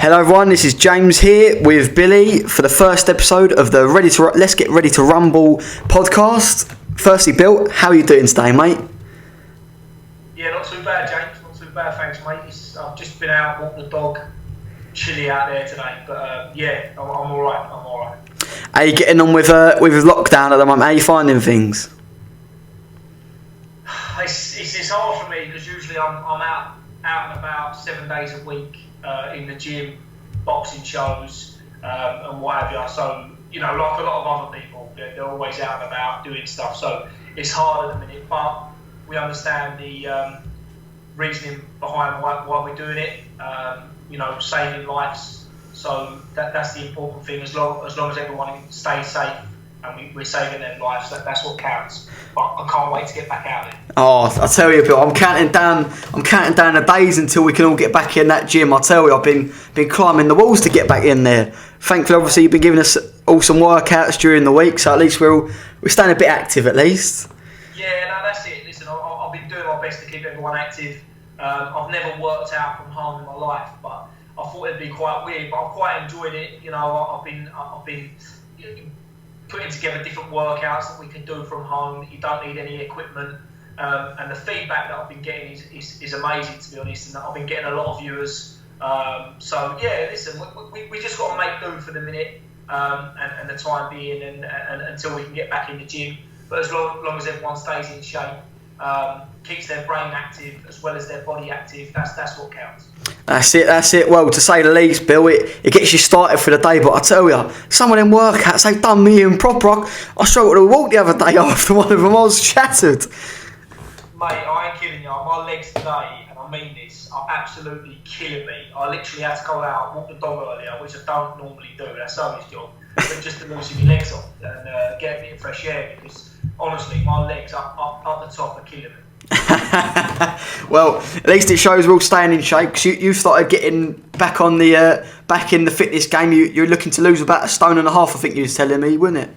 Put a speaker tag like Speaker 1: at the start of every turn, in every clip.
Speaker 1: Hello everyone, this is James here with Billy for the first episode of the Let's Get Ready to Rumble podcast. Firstly, Bill, how are you doing today, mate?
Speaker 2: Yeah, not too bad, James. Not too bad, thanks, mate. I've just been out, walked the dog, chilly out there today. But yeah, I'm all right. I'm all right.
Speaker 1: How are you getting on with lockdown at the moment? How are you finding things?
Speaker 2: It's hard for me because usually I'm out and about 7 days a week in the gym, boxing shows and what have you. So, you know, like a lot of other people, they're always out and about doing stuff. So it's hard at the minute, but we understand the reasoning behind why we're doing it. You know, saving lives. So that's the important thing. As long as everyone stays safe and we're saving their lives, that's what counts. But I can't wait to get back out there.
Speaker 1: Oh, I tell you, Bill, I'm counting down the days until we can all get back in that gym. I tell you, I've been climbing the walls to get back in there. Thankfully, obviously, you've been giving us all some workouts during the week, so at least we're staying a bit active at least.
Speaker 2: Yeah, no, that's it. Listen, I've been doing my best to keep everyone active. I've never worked out from home in my life, but I thought it'd be quite weird. But I've quite enjoyed it. You know, I've been putting together different workouts that we can do from home. You don't need any equipment, and the feedback that I've been getting is amazing, to be honest. And I've been getting a lot of viewers. So yeah, listen, we just got to make do for the minute and the time being, and until we can get back in the gym. But as long as everyone stays in shape, keeps their brain active as well as their body active, that's what counts.
Speaker 1: That's it. Well, to say the least, Bill, it gets you started for the day. But I tell you, some of them workouts, they've done me in proper. I struggled to walk the other day after one of them. I was shattered.
Speaker 2: Mate, I ain't kidding you. My legs today, and I mean this, are absolutely killing me. I literally had to go out, walk the dog earlier, which I don't normally do. That's Owen's job. But just to loosen your legs off and get a bit of fresh air, because honestly, my legs up the top are killing me.
Speaker 1: Well, at least it shows we're all staying in shape, because you started getting back on the back in the fitness game. You're looking to lose about 1.5 stone, I think you was telling me, wasn't it?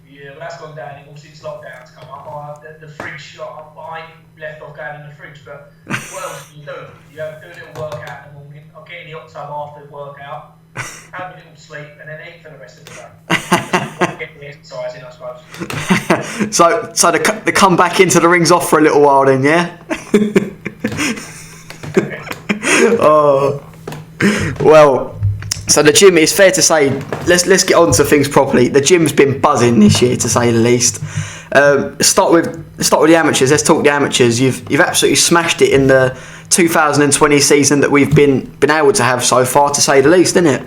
Speaker 2: Yeah, well, that's gone down since lockdown's come up. The fridge, I ain't left off going in the fridge, but what else can you do? You do a little workout in the morning, I'll get in the hot tub after the workout, have a little sleep, and then eat for the rest of the day. Get the exercise in, I suppose.
Speaker 1: So the come back into the ring's off for a little while then, yeah? Oh, well, so the gym, it's fair to say, let's get on to things properly. The gym's been buzzing this year, to say the least. Start with the amateurs. Let's talk the amateurs. You've absolutely smashed it in the 2020 season that we've been able to have so far, to say the least, isn't it?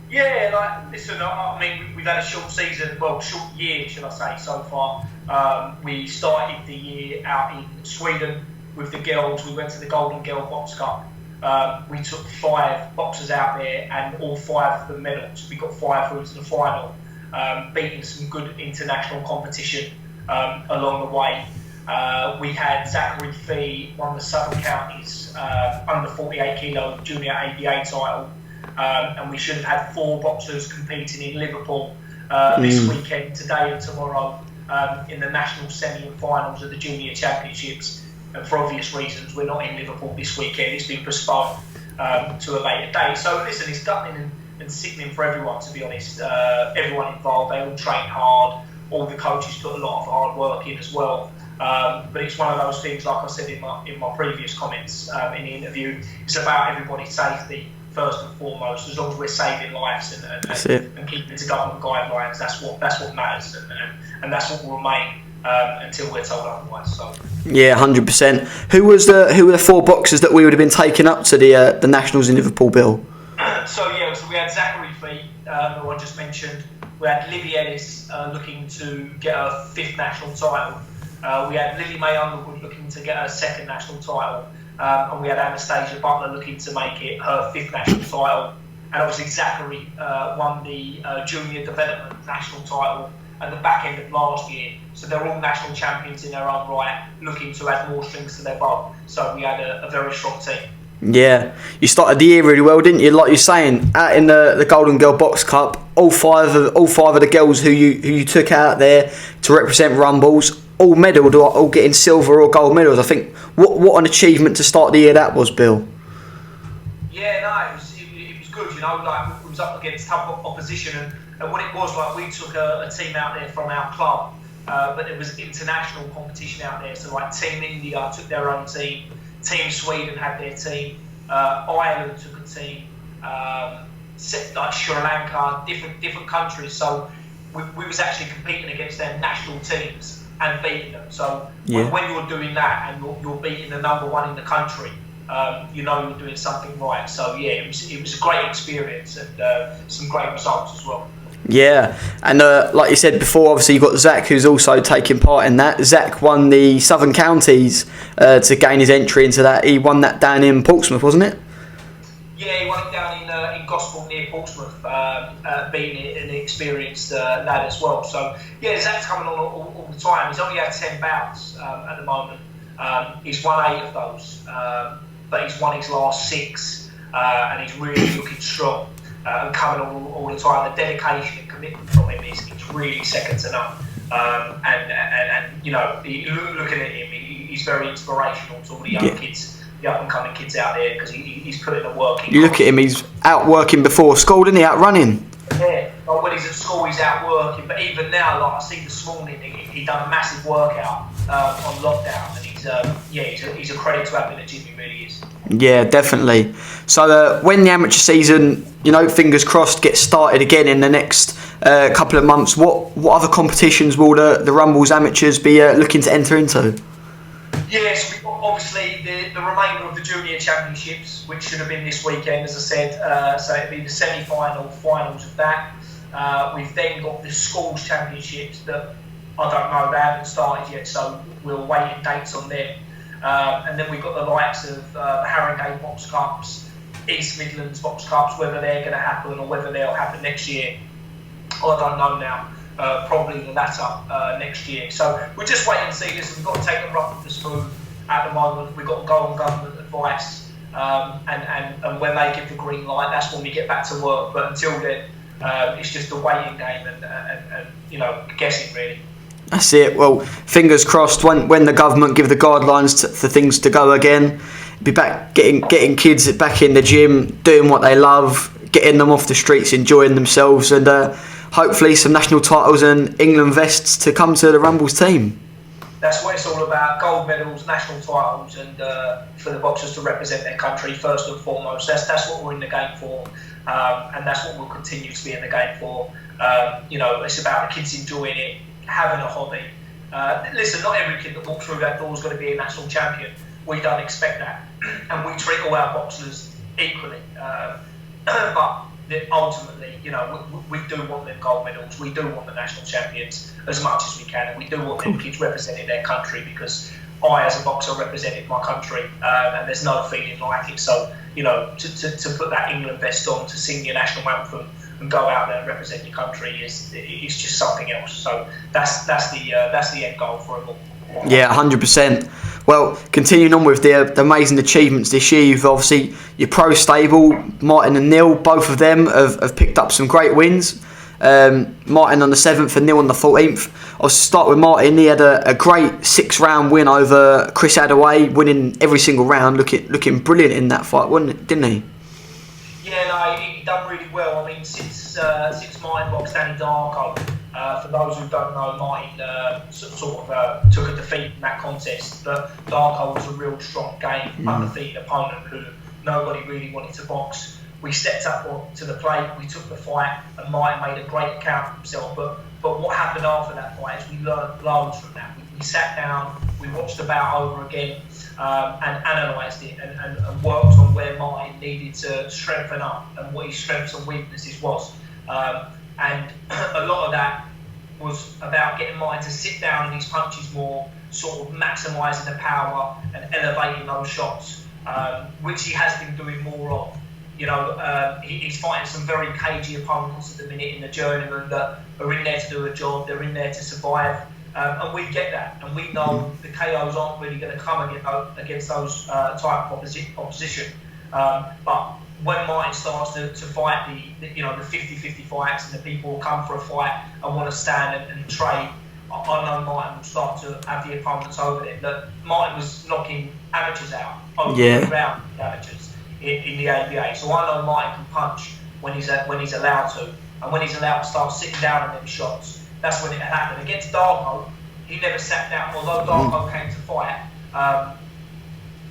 Speaker 2: Yeah, like, listen, I mean, we've had a short season, well, short year, should I say, so far. We started the year out in Sweden with the girls. We went to the Golden Girl Box Cup. We took 5 boxers out there, and all 5 of the medals. We got 5 through to the final, beating some good international competition along the way. We had Zachary Fee won the Southern Counties under 48 kilo junior ABA title. And we should have had 4 boxers competing in Liverpool this weekend, today and tomorrow, in the national semi and finals of the junior championships. And for obvious reasons, we're not in Liverpool this weekend. It's been postponed to a later date. So listen, it's gutting and sickening for everyone, to be honest. Everyone involved, they all train hard. All the coaches put a lot of hard work in as well. But it's one of those things, like I said in my previous comments in the interview, it's about everybody's safety first and foremost. As long as we're saving lives and keeping to government guidelines, that's what matters, and that's what will remain until we're told otherwise. So
Speaker 1: yeah, 100%. Who were the 4 boxers that we would have been taking up to the nationals in Liverpool, Bill?
Speaker 2: So we had Zachary Fee, who I just mentioned. We had Libby Ellis looking to get her 5th national title. We had Lily Mae Underwood looking to get her 2nd national title. And we had Anastasia Butler looking to make it her 5th national title. And obviously Zachary won the junior development national title at the back end of last year. So they're all national champions in their own right, looking to add more strings to their bow. So we had a very strong team.
Speaker 1: Yeah, you started the year really well, didn't you? Like you're saying, out in the Golden Girl Box Cup, all five of the girls who you took out there to represent Rumbles, all medalled, all getting silver or gold medals. I think what an achievement to start the year that was, Bill.
Speaker 2: Yeah, no, it was good. You know, like we was up against tough opposition, and what it was like, we took a team out there from our club, but there was international competition out there. So like Team India took their own team, Team Sweden had their team, Ireland took a team, like Sri Lanka, different countries. So we was actually competing against their national teams and beating them. So when you're doing that and you're beating the number one in the country, you know you're doing something right. So yeah, it was a great experience and some great results as well.
Speaker 1: Yeah, and like you said before, obviously you've got Zach who's also taking part in that. Zach won the Southern Counties to gain his entry into that. He won that down in Portsmouth, wasn't it?
Speaker 2: Yeah, he won it down in Gosport near Portsmouth, being an experienced lad as well. So yeah, Zach's coming on all the time. He's only had 10 bouts at the moment. He's won 8 of those, but he's won his last 6, and he's really looking strong. And coming all the time, the dedication and commitment from him is really second to none. And you know, looking at him, he's very inspirational to all the young kids, the up and coming kids out there, because he's putting the work in.
Speaker 1: You look at him; he's out working before school, isn't he? Out running.
Speaker 2: Yeah, like when he's at school, he's out working. But even now, like I see this morning, he done a massive workout on lockdown, and he's a credit to having a gym. He really is.
Speaker 1: Yeah, definitely. So when the amateur season, you know, fingers crossed, gets started again in the next couple of months, what other competitions will the Rumble's amateurs be looking to enter into?
Speaker 2: Yes, we've got obviously the remainder of the junior championships, which should have been this weekend, as I said. So it'll be the semi-final, finals of that. We've then got the schools championships that I don't know, they haven't started yet, so we're waiting dates on them. And then we've got the likes of the Haringey Box Cups, East Midlands Box Cups, whether they're going to happen or whether they'll happen next year. I don't know now. Probably the latter next year. So we're just waiting to see this. We've got to take the rough with the smooth at the moment. We've got to go on government advice, and when they give the green light, that's when we get back to work. But until then, it's just a waiting game and you know, guessing really.
Speaker 1: That's it. Well, fingers crossed. When the government give the guidelines for things to go again, be back getting kids back in the gym, doing what they love, getting them off the streets, enjoying themselves, and hopefully some national titles and England vests to come to the Rumble's team.
Speaker 2: That's what it's all about: gold medals, national titles, and for the boxers to represent their country first and foremost. That's what we're in the game for, and that's what we'll continue to be in the game for. You know, it's about the kids enjoying it, having a hobby. Listen, not every kid that walks through that door is going to be a national champion. We don't expect that, and we treat all our boxers equally. But ultimately, you know, we do want them gold medals. We do want the national champions as much as we can, and we do want them kids representing their country, because I, as a boxer, represented my country, and there's no feeling like it. So, you know, to put that England vest on, to sing your national anthem, and go out there and represent your country is just something else. So that's the end goal for it all.
Speaker 1: Yeah, 100%. Well, continuing on with the amazing achievements this year, you've obviously your pro stable, Martin and Neil, both of them have picked up some great wins. Martin on the 7th and Neil on the 14th. I'll start with Martin. He had a great 6-round win over Chris Adaway, winning every single round, looking brilliant in that fight, didn't he?
Speaker 2: Yeah, no, he done really well. I mean, since Martin boxed Danny Darko, for those who don't know, Martin sort of took a defeat in that contest. But Darko was a real strong game, undefeated opponent who nobody really wanted to box. We stepped up to the plate, we took the fight, and Martin made a great account of himself. But what happened after that fight is we learned loads from that. We sat down, we watched the bout over again, and analysed it and worked on where Martin needed to strengthen up and what his strengths and weaknesses was. And a lot of that was about getting Martin to sit down in his punches more, sort of maximising the power and elevating those shots, which he has been doing more of. You know, he's fighting some very cagey opponents at the minute in the journeyman that are in there to do a job, they're in there to survive. And we get that, and we know the KOs aren't really going to come against those type of opposition. But when Martin starts to fight the 50-50 fights, and the people will come for a fight and want to stand and trade, I know Martin will start to have the opponents over there. That Martin was knocking amateurs out over the round amateurs in the ABA. So I know Martin can punch when he's allowed to, and when he's allowed to start sitting down in them shots, that's when it happened. Against Darko, he never sat down. Although Darko came to fight,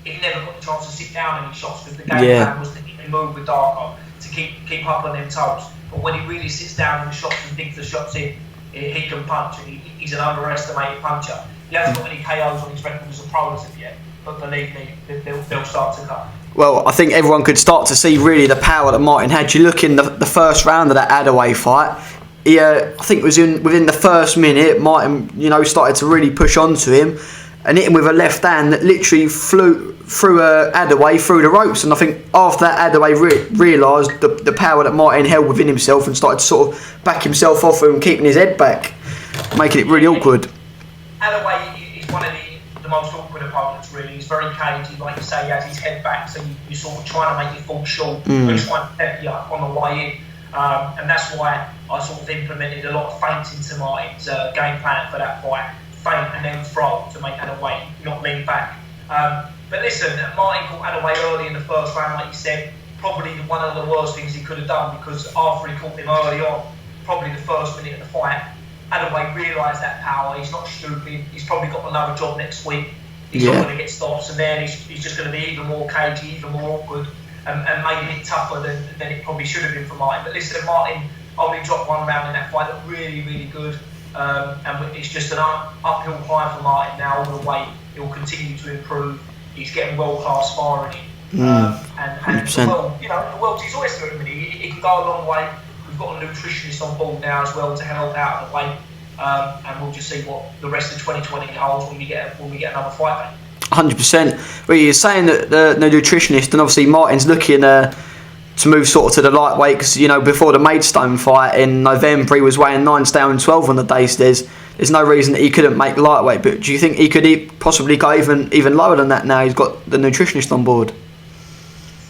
Speaker 2: he never got the chance to sit down in his shots because the game plan was to keep him move with Darko, to keep up on them toes. But when he really sits down in the shots and digs the shots in, he can punch, and he's an underestimated puncher. He hasn't got any KOs on his record as a pro as of yet, but believe me, they'll start to come.
Speaker 1: Well, I think everyone could start to see really the power that Martin had. You look in the first round of that Adaway fight, I think it was within the first minute, Martin, started to really push onto him and hit him with a left hand that literally flew through Adaway through the ropes. And I think after that, Adaway realised the power that Martin held within himself and started to sort of back himself off and keeping his head back, making it really awkward.
Speaker 2: Adaway is one of the most awkward opponents, really. He's very cagey, like you say, he has his head back, so you're sort of trying to make it fall short and trying to pep you up on the way in. And that's why I sort of implemented a lot of feints into Martin's game plan for that fight. Feint and then throw to make Adaway not lean back. But listen, Martin caught Adaway early in the first round, like you said, probably one of the worst things he could have done, because after he caught him early on, probably the first minute of the fight, Adaway realised that power. He's not stupid. He's probably got another job next week. He's not going to get stops, and then he's just going to be even more cagey, even more awkward, and maybe it tougher than it probably should have been for Martin. But listen, Martin only dropped one round in that fight. Looked really, really good. And it's just an uphill climb for Martin now all the way. He'll continue to improve. He's getting world-class sparring in. And the world's his oyster at the minute. He can go a long way. We've got a nutritionist on board now as well to help out of the weight. And we'll just see what the rest of 2020 holds when we get another fight back.
Speaker 1: 100%. Well, you're saying that the nutritionist, and obviously Martin's looking to move sort of to the lightweight, because before the Maidstone fight in November he was weighing 9 stone 12 on the day, so there's no reason that he couldn't make lightweight. But do you think he could possibly go even lower than that now he's got the nutritionist on board?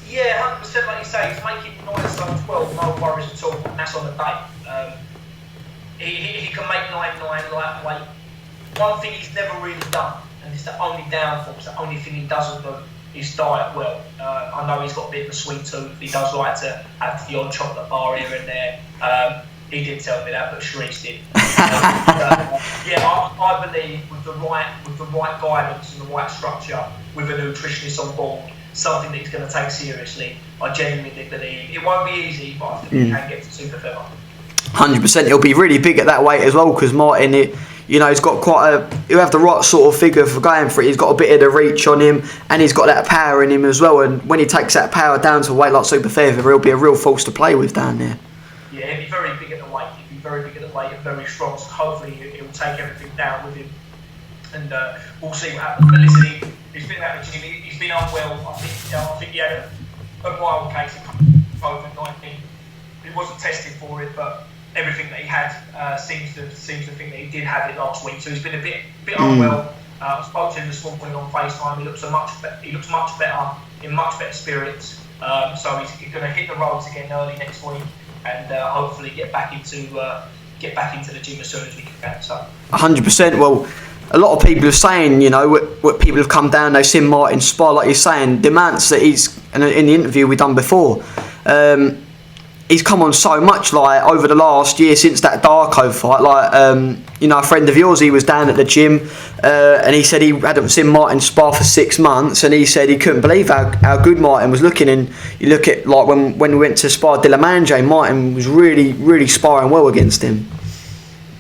Speaker 2: Yeah, 100%. Like you say, he's making 9 stone 12, no worries at all, and that's on the day. He can make 9-9 lightweight. One thing he's never really done, and it's the only downfall, it's the only thing he doesn't do, is diet well. I know he's got a bit of a sweet tooth. He does like to have the odd chocolate bar here and there. He didn't tell me that, but Sharice did. I believe with the right guidance and the right structure, with a nutritionist on board, something that he's going to take seriously, I genuinely believe it won't be easy, but I think he can get to super feather.
Speaker 1: 100%. He'll be really big at that weight as well, because Martin, he's got he'll have the right sort of figure for going for it. He's got a bit of the reach on him, and he's got that power in him as well. And when he takes that power down to a weight like super feather, he'll be a real force to play with down there.
Speaker 2: Yeah, he'll be very big at the weight. He'll be very big at the weight and very strong. So hopefully he'll take everything down with him, and we'll see what happens. But listen, he's been at the gym. He's been unwell. I think he had a mild case of COVID-19. He wasn't tested for it, but everything that he had seems to think that he did have it last week. So he's been a bit unwell. I spoke to him this morning on FaceTime. He looks much better, in much better spirits. So he's going to hit the roads again early next week, and hopefully get back into the gym as soon as we can. So
Speaker 1: 100%. Well, a lot of people are saying, what people have come down, they've seen Martin spar, like you're saying, the amounts that he's, in the interview we done before, he's come on so much, like over the last year since that Darko fight. Like a friend of yours, he was down at the gym, and he said he hadn't seen Martin spar for 6 months, and he said he couldn't believe how good Martin was looking. And you look at like when we went to spar De La Mange, Martin was really sparring well against him.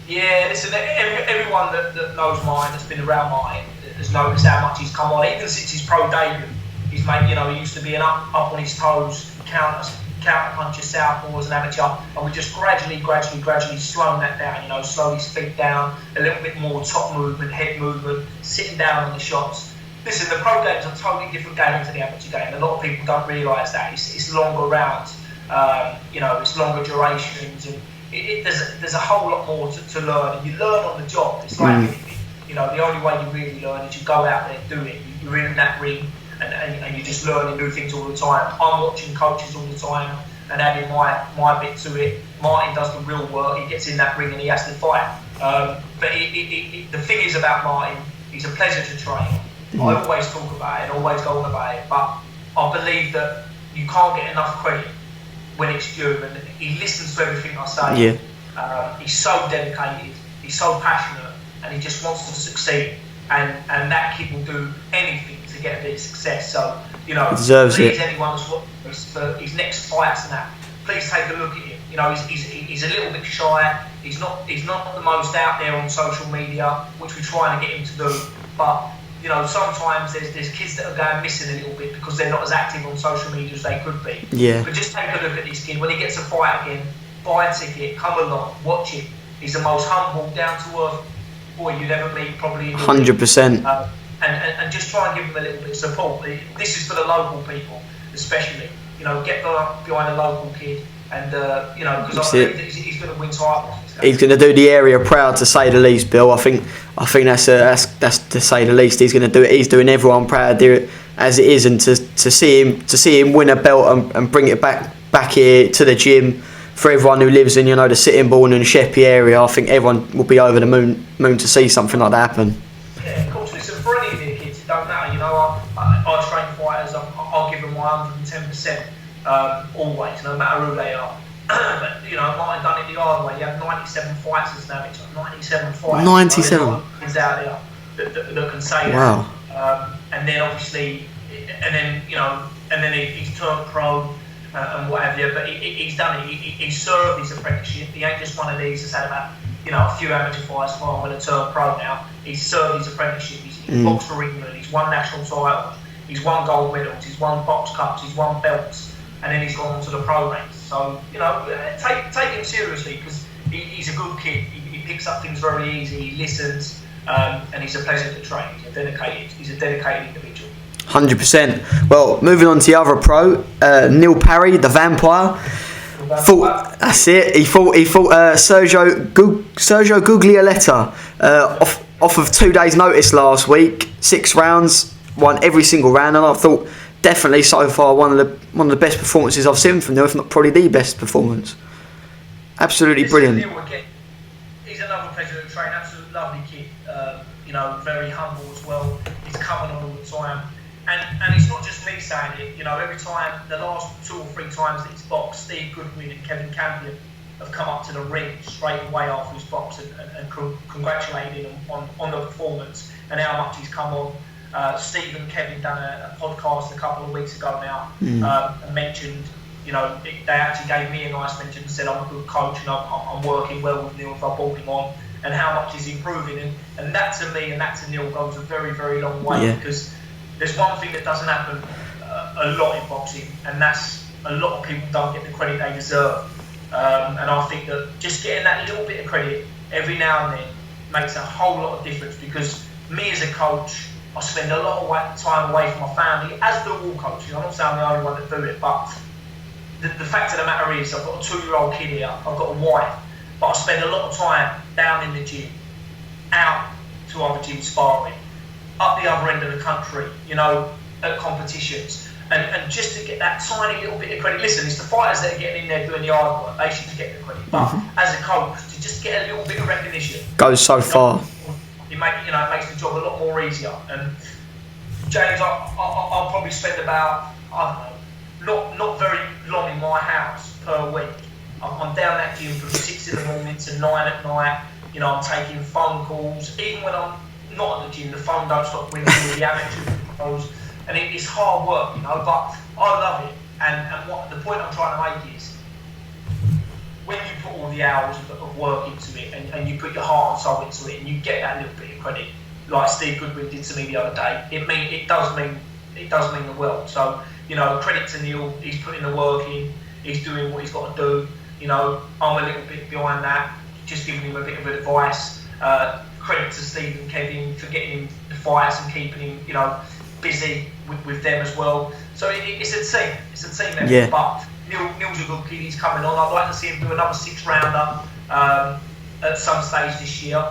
Speaker 2: Yeah, listen, everyone that knows Martin, that's been around Martin, has noticed how much he's come on. Even since his pro debut, he's made, he used to be up on his toes, counter puncher southpaw as an amateur, and we just gradually slowing that down, slow his feet down, a little bit more top movement, head movement, sitting down on the shots. Listen, the pro game's a totally different game to the amateur game. A lot of people don't realise that. It's longer rounds, it's longer durations, and there's a whole lot more to learn, and you learn on the job. It's like anything. The only way you really learn is you go out there and do it. You're in that ring, and you're just learning new things all the time. I'm watching coaches all the time and adding my bit to it. Martin does the real work. He gets in that ring and he has to fight. But the thing is about Martin, he's a pleasure to train. I always talk about it and always go on about it, but I believe that you can't get enough credit when it's due, and he listens to everything I say.
Speaker 1: Yeah.
Speaker 2: He's so dedicated, he's so passionate, and he just wants to succeed. And that kid will do anything to get a bit of success. So, you know, please, anyone that's watching for his next fights and that, please take a look at him. You know, he's a little bit shy. He's not the most out there on social media, which we're trying to get him to do. But you know, sometimes there's kids that are going missing a little bit because they're not as active on social media as they could be.
Speaker 1: Yeah.
Speaker 2: But just take a look at this kid. When he gets a fight again, buy a ticket, come along, watch him. He's the most humble, down to earth boy you'd ever meet, probably.
Speaker 1: 100%.
Speaker 2: And just try and give him a little bit of support. This is for the local people, especially. You know, get behind a local kid, and you know, because I believe that he's going to win titles.
Speaker 1: He's going to do the area proud, to say the least, Bill. I think that's to say the least. He's going to do it. He's doing everyone proud, do it as it is, and to see him win a belt and bring it back here to the gym for everyone who lives in, you know, the Sitting Bull and Sheppey area. I think everyone will be over the moon to see something like that happen.
Speaker 2: Yeah, of course. Listen, for any of the kids, it don't matter. You know, I train fighters. I'll give them my 110%, always, no matter who they are. But you know, I might have done it the hard way. You have 97 fights as an amateur. 97 fights.
Speaker 1: 97.
Speaker 2: There's out there that can say
Speaker 1: wow.
Speaker 2: that. And then obviously, and then you know, and then he's turned pro and what have you. But he's done it. He's served his apprenticeship. He ain't just one of these that's had about, you know, a few amateur fights. I'm going to turn pro now. He's served his apprenticeship. He's boxed for England. He's won national titles. He's won gold medals. He's won box cups. He's won belts. And then he's gone on to the pro ranks. So, you know, take him seriously, because he's a good kid. He picks up things very easy. He listens, and he's a pleasure to train. He's a dedicated individual. 100%.
Speaker 1: Well, moving on to the other pro, Neil Parry, the Vampire. That's it. He fought Sergio Guglieletta off of 2 days' notice last week. 6 rounds, won every single round, and I thought definitely so far one of the best performances I've seen from Neil, if not probably the best performance. Absolutely brilliant.
Speaker 2: Neil, again, he's another pleasure to train. Absolute lovely kid. You know, very humble as well. He's coming on all the time. And it's not just me saying it. You know, every time, the last 2 or 3 times that he's boxed, Steve Goodwin and Kevin Campion have come up to the ring straight away after his box and congratulated him on the performance and how much he's come on. Steve and Kevin done a podcast a couple of weeks ago now, and mentioned, you know, they actually gave me a nice mention and said I'm a good coach and I'm working well with Neil if I brought him on, and how much he's improving. And that to me and that to Neil goes a very, very long way, because there's one thing that doesn't happen a lot in boxing, and that's a lot of people don't get the credit they deserve. And I think that just getting that little bit of credit every now and then makes a whole lot of difference, because me as a coach, I spend a lot of time away from my family, as do all coaches. I'm not saying I'm the only one that do it, but the fact of the matter is I've got a 2-year-old kid here, I've got a wife, but I spend a lot of time down in the gym, out to other gyms sparring, up the other end of the country, you know, at competitions. And just to get that tiny little bit of credit. Listen, it's the fighters that are getting in there doing the hard work. They should get the credit. But as a coach, to just get a little bit of recognition
Speaker 1: goes so far.
Speaker 2: It makes the job a lot more easier. And James, I'll probably spend about, I don't know, not very long in my house per week. I'm down that gym from 6 in the morning to 9 at night. You know, I'm taking phone calls. Even when I'm not at the gym, the phone don't stop ringing with the amateur calls. And it's hard work, you know, but I love it. And what the point I'm trying to make is, when you put all the hours of work into it, and you put your heart and soul into it, and you get that little bit of credit, like Steve Goodwin did to me the other day, it does mean the world. So, you know, credit to Neil. He's putting the work in. He's doing what he's got to do. You know, I'm a little bit behind that, just giving him a bit of advice. Credit to Steve and Kevin for getting him the fights and keeping him, you know, busy with them as well. So it's a team. It's a team effort.
Speaker 1: Yeah.
Speaker 2: But Neil's a good kid. He's coming on. I'd like to see him do another 6-rounder at some stage this year.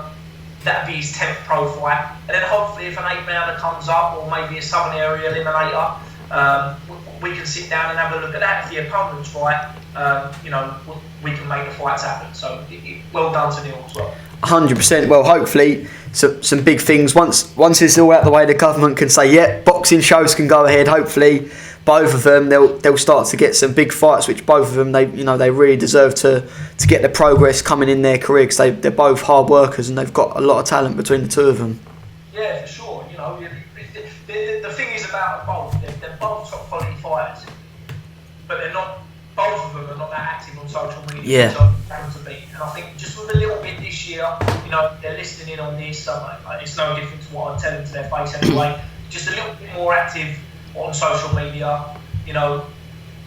Speaker 2: That'd be his 10th pro fight. And then hopefully, if an 8-rounder comes up, or maybe a Southern Area eliminator, we can sit down and have a look at that. If the opponent's fight, you know, we can make the fights happen. So well done to Neil as well.
Speaker 1: 100%. Well, hopefully some big things. Once it's all out the way, the government can say, yeah, boxing shows can go ahead. Hopefully both of them, they'll start to get some big fights, which both of them they really deserve to get the progress coming in their career, because they're both hard workers and they've got a lot of talent between the two of them.
Speaker 2: Yeah, for sure. The thing is about both, they're both top quality fighters, but they're not. Both of them are not that active on social media.
Speaker 1: Yeah.
Speaker 2: So to be. And I think just with a little bit this year, they're listening in on this. So it's no different to what I tell them to their face anyway. Just a little bit more active on social media, will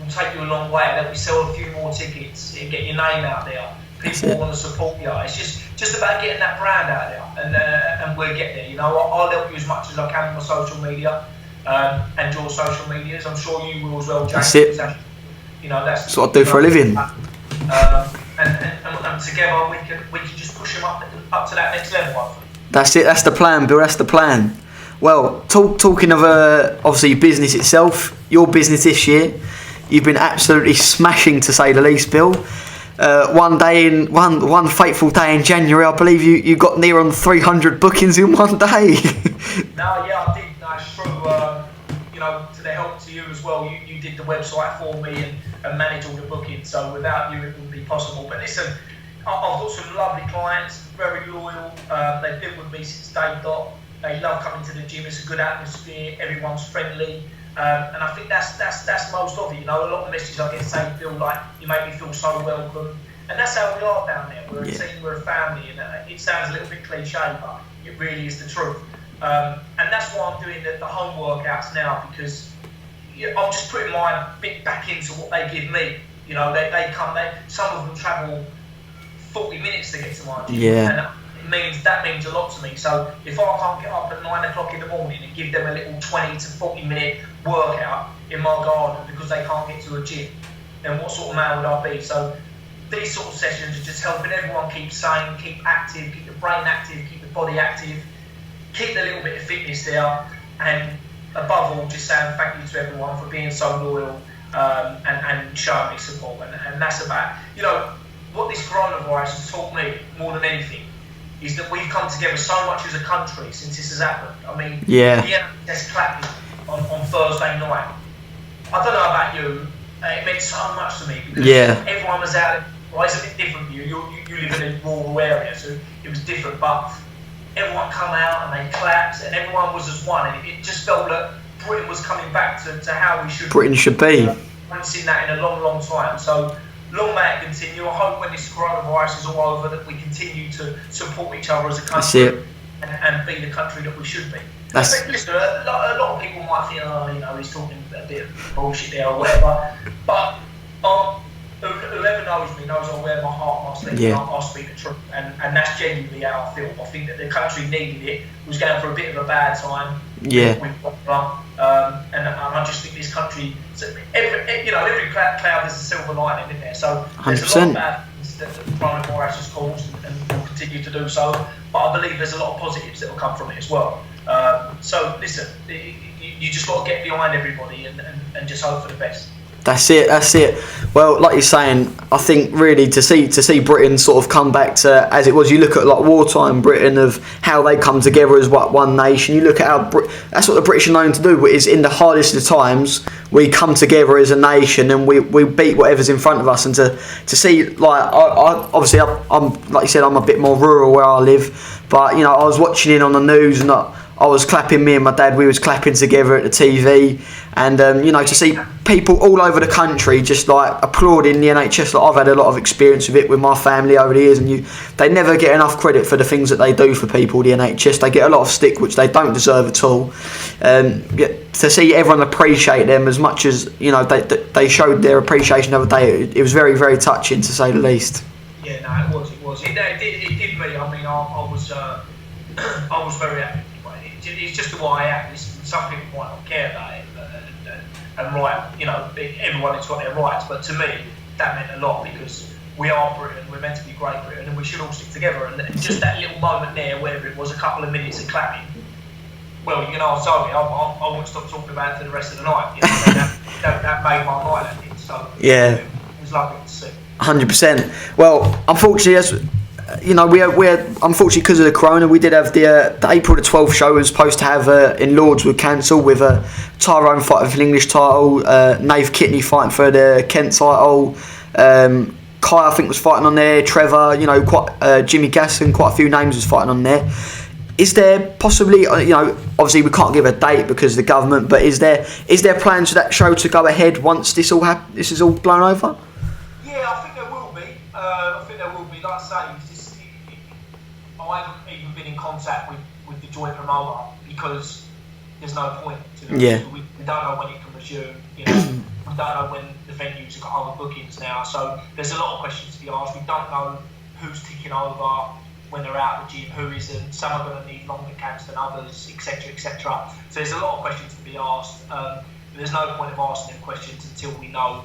Speaker 2: take you a long way. Let me sell a few more tickets, get your name out there. People want to support you. It's just about getting that brand out there, and we'll get there. I'll help you as much as I can with my social media and your social medias. I'm sure you will as well, James.
Speaker 1: That's it. That's what I do for a living.
Speaker 2: And together we can just push them up to that next level. I think.
Speaker 1: That's it. That's the plan, Bill. That's the plan. Well, talking of obviously business itself, your business this year, you've been absolutely smashing, to say the least, Bill. One fateful day in January, I believe you got near on 300 bookings in one day.
Speaker 2: No, yeah, I did. It's true. To the help to you as well. You did the website for me and managed all the bookings. So without you, it wouldn't be possible. But listen, I've got some lovely clients, very loyal. They've been with me since day dot. They love coming to the gym. It's a good atmosphere. Everyone's friendly, and I think that's most of it. A lot of messages I get saying, "Feel like you make me feel so welcome," and that's how we are down there. We're a team, we're a family, and it sounds a little bit cliche, but it really is the truth. And that's why I'm doing the home workouts now, because I'm just putting my bit back into what they give me. They come. Some of them travel 40 minutes to get to my gym.
Speaker 1: Yeah.
Speaker 2: And that means a lot to me. So if I can't get up at 9 o'clock in the morning and give them a little 20 to 40 minute workout in my garden because they can't get to a gym, then what sort of man would I be? So these sort of sessions are just helping everyone keep sane, keep active, keep the brain active, keep the body active, keep the little bit of fitness there, and above all, just saying thank you to everyone for being so loyal and showing me support. And that's about, what this coronavirus has taught me more than anything is that we've come together so much as a country since this has happened. I mean, the NHS clapping on Thursday night. I don't know about you, it meant so much to me because everyone was out. Well, it's a bit different for you. You live in a rural area, so it was different. But everyone come out and they clapped, and everyone was as one. And it just felt that Britain was coming back to how we should.
Speaker 1: Britain should be.
Speaker 2: I haven't seen that in a long, long time. So long may it continue. I hope when this coronavirus is all over that we continue to support each other as a country and be the country that we should be. Listen, a lot of people might think, he's talking a bit of bullshit there or whatever. But whoever knows me knows I wear my heart on my sleeve and I'll speak the truth. And that's genuinely how I feel. I think that the country needed it. It was going for a bit of a bad time. And I just think this country, every cloud there's a silver lining in there. So there's
Speaker 1: 100%.
Speaker 2: a lot of bad things that the coronavirus has caused and will continue to do so. But I believe there's a lot of positives that will come from it as well. So listen, you just got to get behind everybody and just hope for the best.
Speaker 1: That's it. Well, like you're saying, I think really to see Britain sort of come back to as it was. You look at like wartime Britain, of how they come together as one nation. You look at how that's what the British are known to do. Is in the hardest of times, we come together as a nation and we beat whatever's in front of us. And to see like obviously I'm like you said, I'm a bit more rural where I live, but I was watching it on the news and I was clapping. Me and my dad, we was clapping together at the TV, and to see people all over the country just like applauding the NHS. Like, I've had a lot of experience with it with my family over the years, and they never get enough credit for the things that they do for people. The NHS, they get a lot of stick which they don't deserve at all. To see everyone appreciate them as much as they showed their appreciation the other day, it was very, very touching, to say the least.
Speaker 2: Yeah, no, it was. It did me. I mean, I was very happy. It's just the way I am. Some people might not care about it, and everyone has got their rights. But to me, that meant a lot because we are Britain. We're meant to be Great Britain, and we should all stick together. And just that little moment there, whether it was a couple of minutes of clapping, well, sorry, I won't stop talking about it for the rest of the night. That made my night. So it was lovely to see.
Speaker 1: 100%. Well, unfortunately, you know, we had unfortunately because of the corona, we did have the April the 12th show was supposed to have in Lords would cancel with Tyrone fighting for the English title, Nave Kitney fighting for the Kent title, Kai I think was fighting on there, Trevor, you know, Jimmy Gasson, quite a few names was fighting on there. Is there possibly, you know, obviously we can't give a date because of the government, but is there plans for that show to go ahead once this is all blown over?
Speaker 2: Yeah, I think there will be. Like I say, I haven't even been in contact with the joint promoter because there's no point to them.
Speaker 1: Yeah.
Speaker 2: We don't know when it can resume. You know, we don't know when the venues have got other bookings now. So there's a lot of questions to be asked. We don't know who's ticking over when they're out of the gym, who isn't. Some are going to need longer camps than others, etc., etc. So there's a lot of questions to be asked. There's no point of asking them questions until we know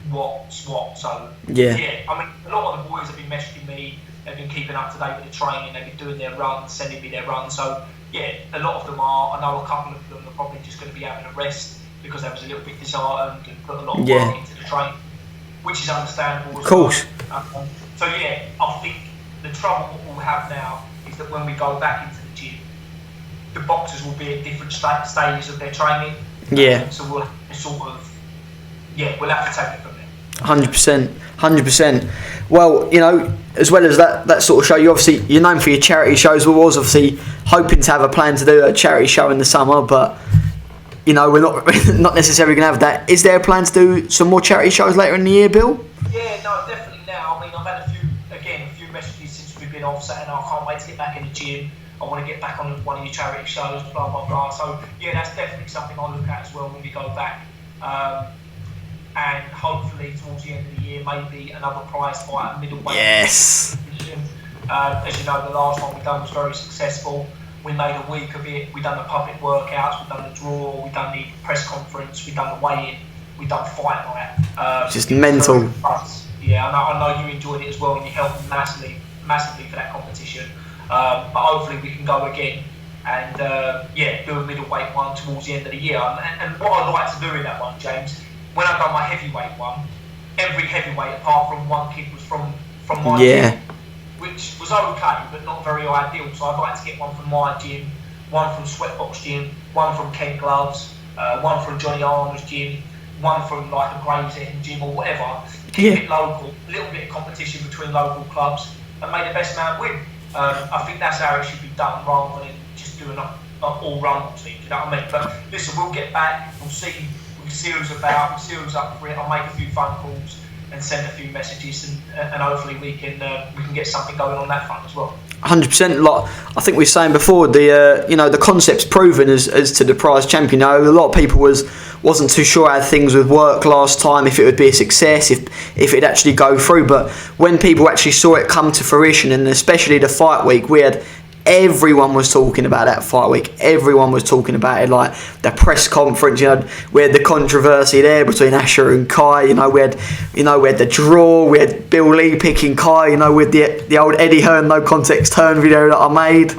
Speaker 2: what's what. So yeah, I mean, a lot of the boys have been messaging me. They've been keeping up to date with the training. They've been doing their runs, sending me their runs. So yeah, a lot of them are. I know a couple of them are probably just going to be having a rest because they was a little bit disheartened and put a lot of work into the training, which is understandable. Of course. So yeah, I think the trouble we'll have now is that when we go back into the gym, the boxers will be at different stages of their training.
Speaker 1: Yeah.
Speaker 2: So we'll sort of, we'll have to take it from there.
Speaker 1: 100%. Well, you know, as well as that sort of show, you're known for your charity shows. We was obviously hoping to have a plan to do a charity show in the summer, but you know, we're not necessarily going to have that. Is there a plan to do some more charity shows later in the year, Bill?
Speaker 2: Yeah, no, definitely now. I mean, I've had a few messages since we've been off saying, I can't wait to get back in the gym. I want to get back on one of your charity shows, blah, blah, blah. So, yeah, that's definitely something I'll look at as well when we go back. And hopefully towards the end of the year, maybe another prize fight, a middleweight.
Speaker 1: Yes.
Speaker 2: As you know, the last one we done was very successful. We made a week of it. We done the public workouts. We done the draw. We done the press conference. We done the weigh-in. We done fight night.
Speaker 1: Just mental.
Speaker 2: Yeah, I know you enjoyed it as well, and you helped massively for that competition. But hopefully we can go again and do a middleweight one towards the end of the year. And what I'd like to do in that one, James, when I done my heavyweight one, every heavyweight apart from one kid was from my gym, which was okay, but not very ideal. So I'd like to get one from my gym, one from Sweatbox Gym, one from Kent Gloves, one from Johnny Armour's gym, one from like a Gravesend gym or whatever. Keep it local, a little bit of competition between local clubs, and make the best man win. I think that's how it should be done, rather than just doing an all-round team. You know what I mean? But listen, we'll get back. We'll see who's about. We'll see who's up for it. I'll make a few phone calls and send a few messages, and hopefully we can get something going on that front as well.
Speaker 1: 100%. Like I think we were saying before, the concept's proven as to the PrizeChampion. You know, a lot of people wasn't too sure how things would work last time, if it would be a success, if it'd actually go through. But when people actually saw it come to fruition, and especially the fight week, everyone was talking about that fight week. Everyone was talking about it, like the press conference. You know, we had the controversy there between Asher and Kai. You know, we had the draw. We had Bill Lee picking Kai. You know, with the old Eddie Hearn no context turn video that I made.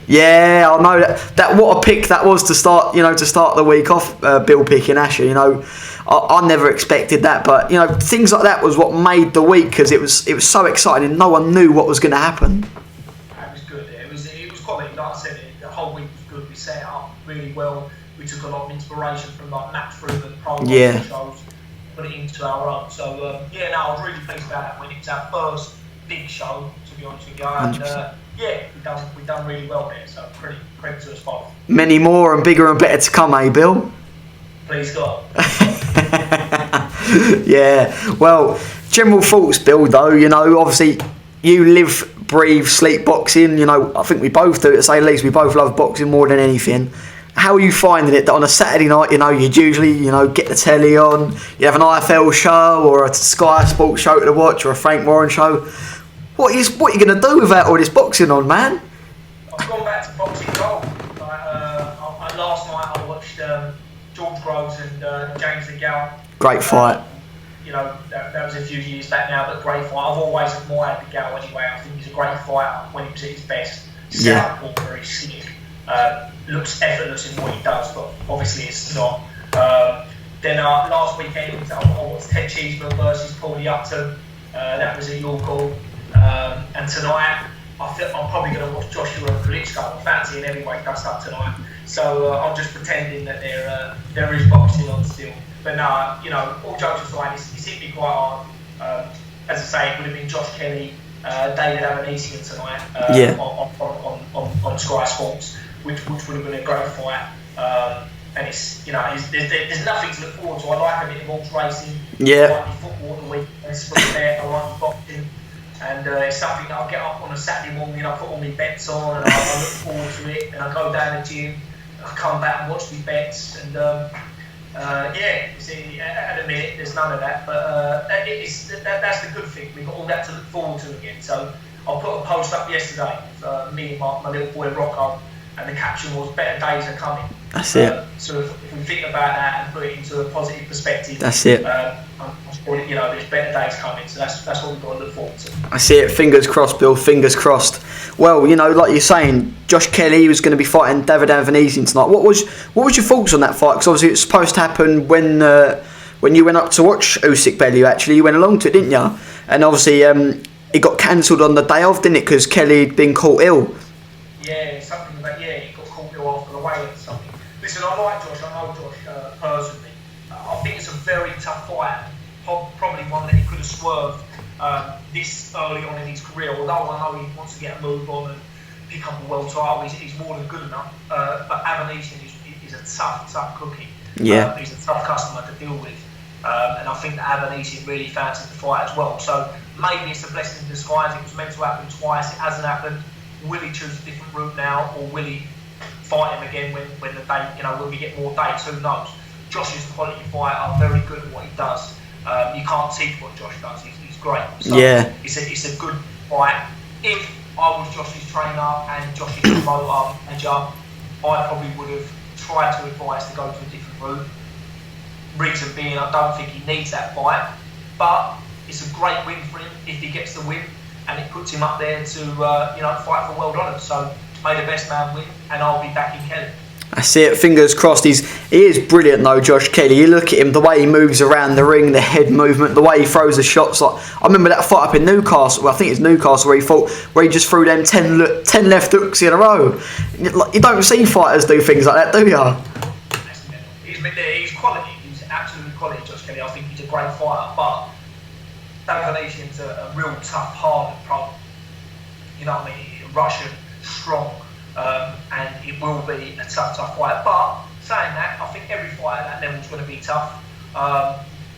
Speaker 1: Yeah, I know that. What a pick that was to start the week off. Bill picking Asher. You know, I never expected that, but you know, things like that was what made the week, because it was so exciting. No one knew what was going to happen.
Speaker 2: It was good. It was quite, like I said, the whole week was good. We set it up really well. We took a lot of inspiration from like Matchroom and Pro shows, put it into our own. So I was really pleased about that when it was our first big show, to be honest with you. And we done really well there. So credit to us both.
Speaker 1: Many more and bigger and better to come, eh, Bill?
Speaker 2: Please God.
Speaker 1: Yeah. Well, general thoughts, Bill. Though, you know, obviously you live, breathe, sleep boxing. You know, I think we both do, to say the least. We both love boxing more than anything. How are you finding it that on a Saturday night, you know, you'd usually, you know, get the telly on, you have an IFL show or a Sky Sports show to watch or a Frank Warren show? What are you going to do without all this boxing on, man?
Speaker 2: I've gone back to boxing gold. Last night I watched George Groves and James the Gal.
Speaker 1: Great fight.
Speaker 2: You know, that was a few years back now, but great fight. I've always admired the Gal anyway. I think he's a great fighter when he was at his best. Southpaw, very slick. Looks effortless in what he does, but obviously it's not. Then last weekend I watched Ted Cheeseman versus Paulie Upton. That was at your call. And tonight, I'm probably going to watch Joshua and Klitschko. I'm fancying heavyweight dust up tonight. So I'm just pretending that there is boxing on still. But no, you know, all jokes aside, it's hit me quite hard. As I say, it would have been Josh Kelly, David Avanesian tonight on Sky Sports, which would have been a great fight. And it's, you know, there's nothing to look forward to. I like a bit of horse racing.
Speaker 1: Yeah.
Speaker 2: I like the football at the weekend, sport there. I like boxing. And it's something that I'll get up on a Saturday morning, I put all my bets on, and I look forward to it. And I go down the gym, I come back and watch my bets. And you see, at the minute, there's none of that. But that's the good thing. We've got all that to look forward to again. So I put a post up yesterday with me and my little boy Rocco, and the caption was "Better days are coming."
Speaker 1: That's it.
Speaker 2: So if we think about that and put it into a positive perspective,
Speaker 1: that's it.
Speaker 2: I'm sure, you know, there's better days coming. So that's what we've got to look forward to.
Speaker 1: I see it. Fingers crossed, Bill. Fingers crossed. Well, you know, like you're saying, Josh Kelly was going to be fighting David Avanesian tonight. What was your thoughts on that fight? Because obviously it's supposed to happen when you went up to watch Usyk Bellew. Actually, you went along to it, didn't you? And obviously, it got cancelled on the day of, didn't it? Because Kelly had been caught ill.
Speaker 2: Yeah, something about he got caught ill after the weigh-in or something. Listen, I like Josh. I know Josh personally. I think it's a very tough fight. Probably one that he could have swerved this early on in his career. Although I know he wants to get a move on and pick up a world title, he's more than good enough. But Avanesian is a tough cookie.
Speaker 1: Yeah.
Speaker 2: He's a tough customer to deal with. And I think that Avanesian really fancied the fight as well. So maybe it's a blessing in disguise. It was meant to happen twice. It hasn't happened. Will he choose a different route now, or will he fight him again when the day, you know, when we get more dates? Who knows? Josh is a quality fighter, very good at what he does. You can't teach what Josh does. He's great. So
Speaker 1: yeah.
Speaker 2: It's a good fight. If I was Josh's trainer and Josh's promoter manager, I probably would have tried to advise to go to a different route. Reason being, I don't think he needs that fight, but it's a great win for him if he gets the win, and it puts him up there to fight for world honours. So may the best man win, and I'll be back in Kelly.
Speaker 1: I see it. Fingers crossed. He is brilliant though, Josh Kelly. You look at him, the way he moves around the ring, the head movement, the way he throws the shots. Like I remember that fight up in Newcastle. Well, I think it's Newcastle where he just threw them 10 left hooks in a row. You don't see fighters do things like that, do you?
Speaker 2: He's quality. He's absolutely quality, Josh Kelly. I think he's a great fighter, but Avanesian's a real tough, hard pro. You know what I mean? Russian, strong. And it will be a tough fight. But saying that, I think every fight at that level is going to be tough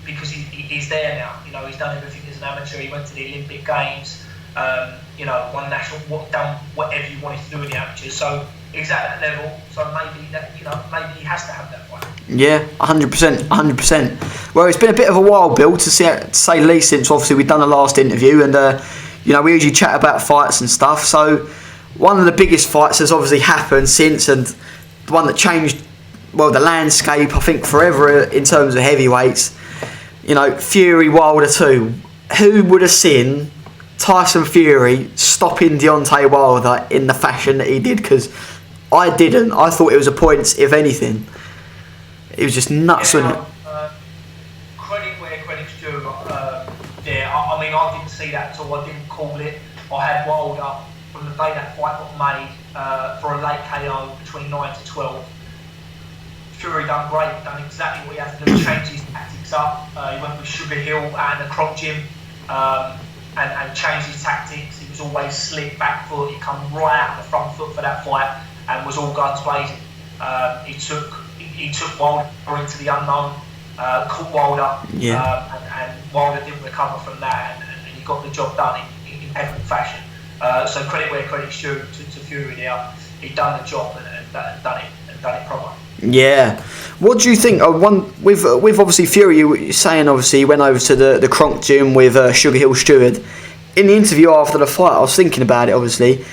Speaker 2: because he's there now. You know, he's done everything as an amateur. He went to the Olympic Games. Won national, done whatever you wanted to do in the amateur. So he's at that level. So maybe he has to have that fight. Yeah,
Speaker 1: 100%. Well, it's been a bit of a while, Bill, to say the least, since obviously we've done the last interview, and we usually chat about fights and stuff. So one of the biggest fights has obviously happened since, and the one that changed, well, the landscape, I think, forever in terms of heavyweights. You know, Fury Wilder 2. Who would have seen Tyson Fury stopping Deontay Wilder in the fashion that he did? Because I didn't. I thought it was a points, if anything. It was just nuts, wasn't it?
Speaker 2: Credit where credit's due. I mean, I didn't see that at all. I didn't call it. I had Wilder from the day that fight got made for a late KO between 9 to 12. Fury done great, done exactly what he had to do, changed his tactics up. He went with Sugar Hill and the Kronk Gym and changed his tactics. He was always slick back foot. He come right out of the front foot for that fight and was all guns blazing. He took Wilder into the unknown, caught Wilder, and Wilder didn't recover from that, and he got the job done in impeccable fashion. So credit where credit's due to Fury there. He'd done the job and done it properly.
Speaker 1: Yeah. What do you think? With obviously Fury, you were saying obviously he went over to the Kronk Gym with Sugar Hill Stewart. In the interview after the fight, I was thinking about it. Obviously,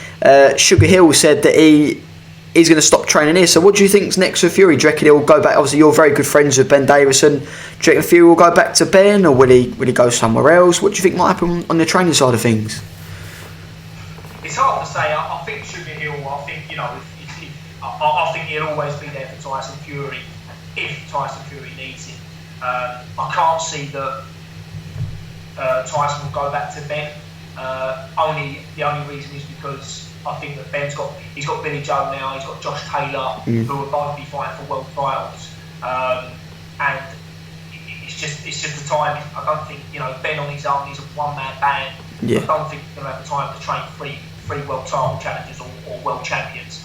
Speaker 1: Sugar Hill said that he's going to stop training here. So what do you think's next for Fury? Do you reckon he'll go back? Obviously, you're very good friends with Ben Davison. Do you reckon Fury will go back to Ben, or will he go somewhere else? What do you think might happen on the training side of things?
Speaker 2: It's hard to say. I think Sugar Hill. I think I think he'll always be there for Tyson Fury if Tyson Fury needs him. I can't see that Tyson will go back to Ben. The only reason is because I think that he's got Billy Joe now, he's got Josh Taylor, who will both be fighting for world titles, and it's just the timing. I don't think Ben on his own, he's a one-man band.
Speaker 1: Yeah.
Speaker 2: I don't think he's going to have the time to train three world title challengers or world champions.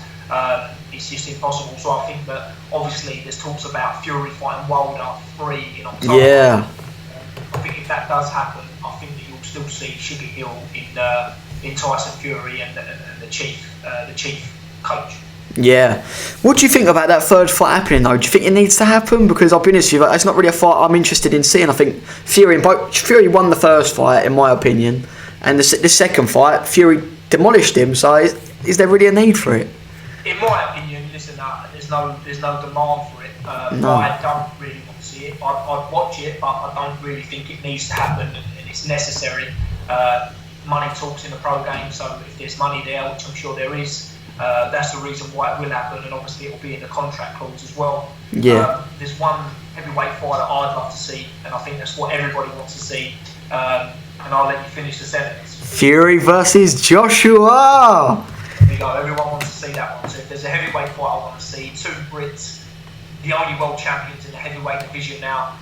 Speaker 2: It's just impossible. So I think that obviously there's talks about Fury fighting Wilder 3 in October.
Speaker 1: Yeah.
Speaker 2: I think if that does happen, I think that you'll still see Sugar Hill in Tyson Fury and the chief coach.
Speaker 1: Yeah. What do you think about that third fight happening though? Do you think it needs to happen? Because I'll be honest with you, it's not really a fight I'm interested in seeing. I think Fury won the first fight in my opinion, and the second fight Fury demolished him. So is there really a need for it?
Speaker 2: In my opinion, listen, there's no demand for it.
Speaker 1: No.
Speaker 2: I don't really want to see it. I'd watch it, but I don't really think it needs to happen, and it's necessary. Money talks in the pro game, so if there's money there, which I'm sure there is, that's the reason why it will happen, and obviously it will be in the contract clause as well.
Speaker 1: Yeah.
Speaker 2: There's one heavyweight fight that I'd love to see, and I think that's what everybody wants to see. And I'll let you finish the sentence.
Speaker 1: Fury versus Joshua.
Speaker 2: There you go. Everyone wants to see that one. So if there's a heavyweight fight I want to see, two Brits, the only world champions in the heavyweight division now.